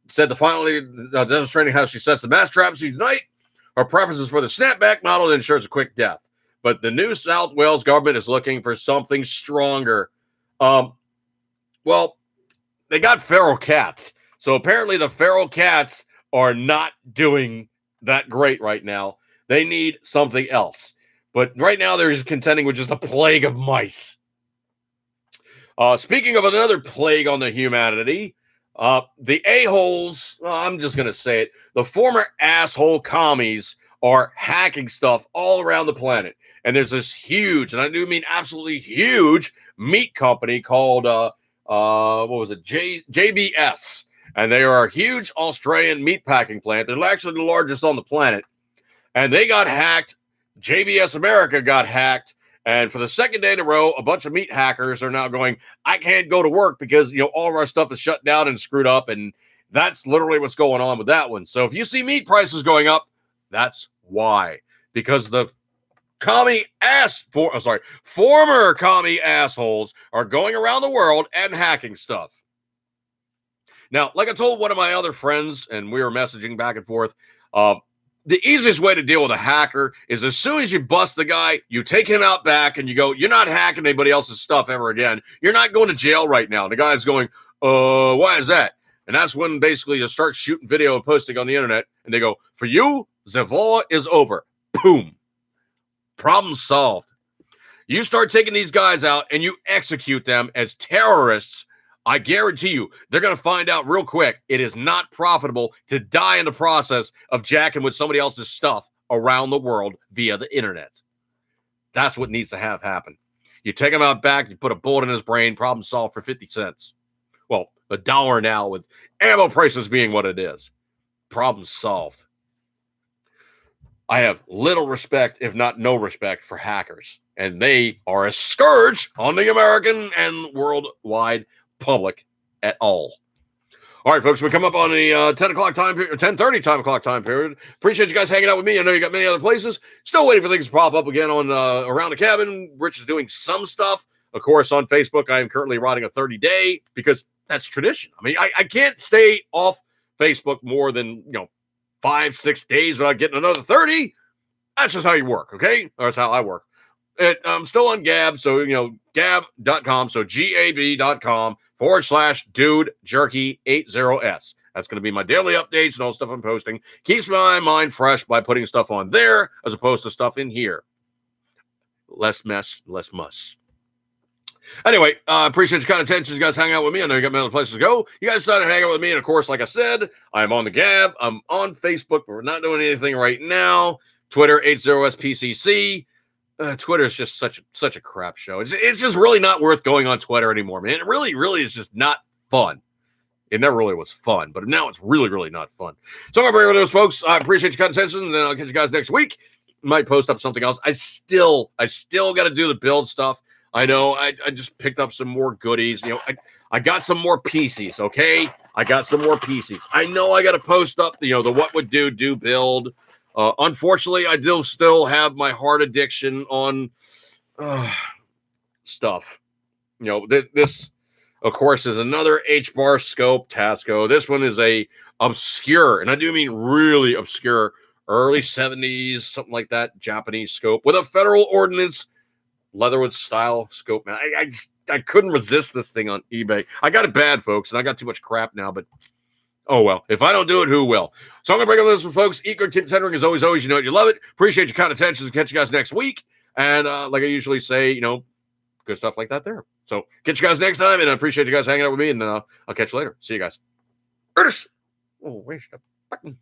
said the finally demonstrating how she sets the mouse traps each night. Her preference is for the snapback model that ensures a quick death. But the New South Wales government is looking for something stronger. Well, they got feral cats. So apparently the feral cats are not doing that great right now. They need something else. But right now they're just contending with just a plague of mice. Speaking of another plague on the humanity, the a-holes, I'm just going to say it, the former asshole commies are hacking stuff all around the planet. And there's this huge, and I do mean absolutely huge, meat company called, JBS. And they are a huge Australian meat packing plant. They're actually the largest on the planet. And they got hacked. JBS America got hacked. And for the second day in a row, a bunch of meat hackers are now going, I can't go to work because, all of our stuff is shut down and screwed up. And that's literally what's going on with that one. So if you see meat prices going up, that's why. Because the former commie assholes are going around the world and hacking stuff. Now, like I told one of my other friends, and we were messaging back and forth, the easiest way to deal with a hacker is as soon as you bust the guy, you take him out back and you go, you're not hacking anybody else's stuff ever again. You're not going to jail right now. And the guy's going, why is that? And that's when basically you start shooting video and posting on the internet. And they go, for you, the war is over. Boom. Problem solved. You start taking these guys out and you execute them as terrorists I guarantee you, they're going to find out real quick it is not profitable to die in the process of jacking with somebody else's stuff around the world via the internet. That's what needs to have happen. You take him out back, you put a bullet in his brain, problem solved for 50 cents. Well, $1 now with ammo prices being what it is. Problem solved. I have little respect, if not no respect, for hackers. And they are a scourge on the American and worldwide public at all. All right, folks, we come up on the 10 o'clock time period, 10:30 time o'clock time period. Appreciate you guys hanging out with me. I know you got many other places. Still waiting for things to pop up again on Around the Cabin. Rich is doing some stuff. Of course, on Facebook, I am currently writing a 30-day because that's tradition. I mean, I can't stay off Facebook more than, 5-6 days without getting another 30. That's just how you work, okay? That's how I work. I'm still on Gab, so, gab.com, so gab.com/dude jerky 80s. That's going to be my daily updates and all the stuff I'm posting. Keeps my mind fresh by putting stuff on there as opposed to stuff in here. Less mess, less muss. Anyway, appreciate your kind attention. You guys hang out with me. I know you got many other places to go. You guys decided to hang out with me. And of course, like I said, I'm on the Gab. I'm on Facebook, but we're not doing anything right now. Twitter, 80spcc. Twitter is just such a crap show. It's just really not worth going on Twitter anymore, man. It really, really is just not fun. It never really was fun, but now it's really, really not fun. So I'm going to bring with those folks. I appreciate your kind attention, and then I'll catch you guys next week. Might post up something else. I still got to do the build stuff. I know I just picked up some more goodies. I got some more PCs, okay? I got some more PCs. I know I got to post up, the what would do build. Unfortunately, I do still have my heart addiction on stuff. This, of course, is another H-bar scope Tasco. This one is a obscure, and I do mean really obscure, early 70s, something like that, Japanese scope with a federal ordinance Leatherwood style scope. Man, I couldn't resist this thing on eBay. I got it bad, folks, and I got too much crap now, but oh well. If I don't do it, who will? So I'm gonna bring up this one, folks. Eat good, keep tendering as always, you know it, you love it. Appreciate your kind attention. Catch you guys next week. And like I usually say, good stuff like that there. So catch you guys next time, and I appreciate you guys hanging out with me, and I'll catch you later. See you guys. Oh, where's the button?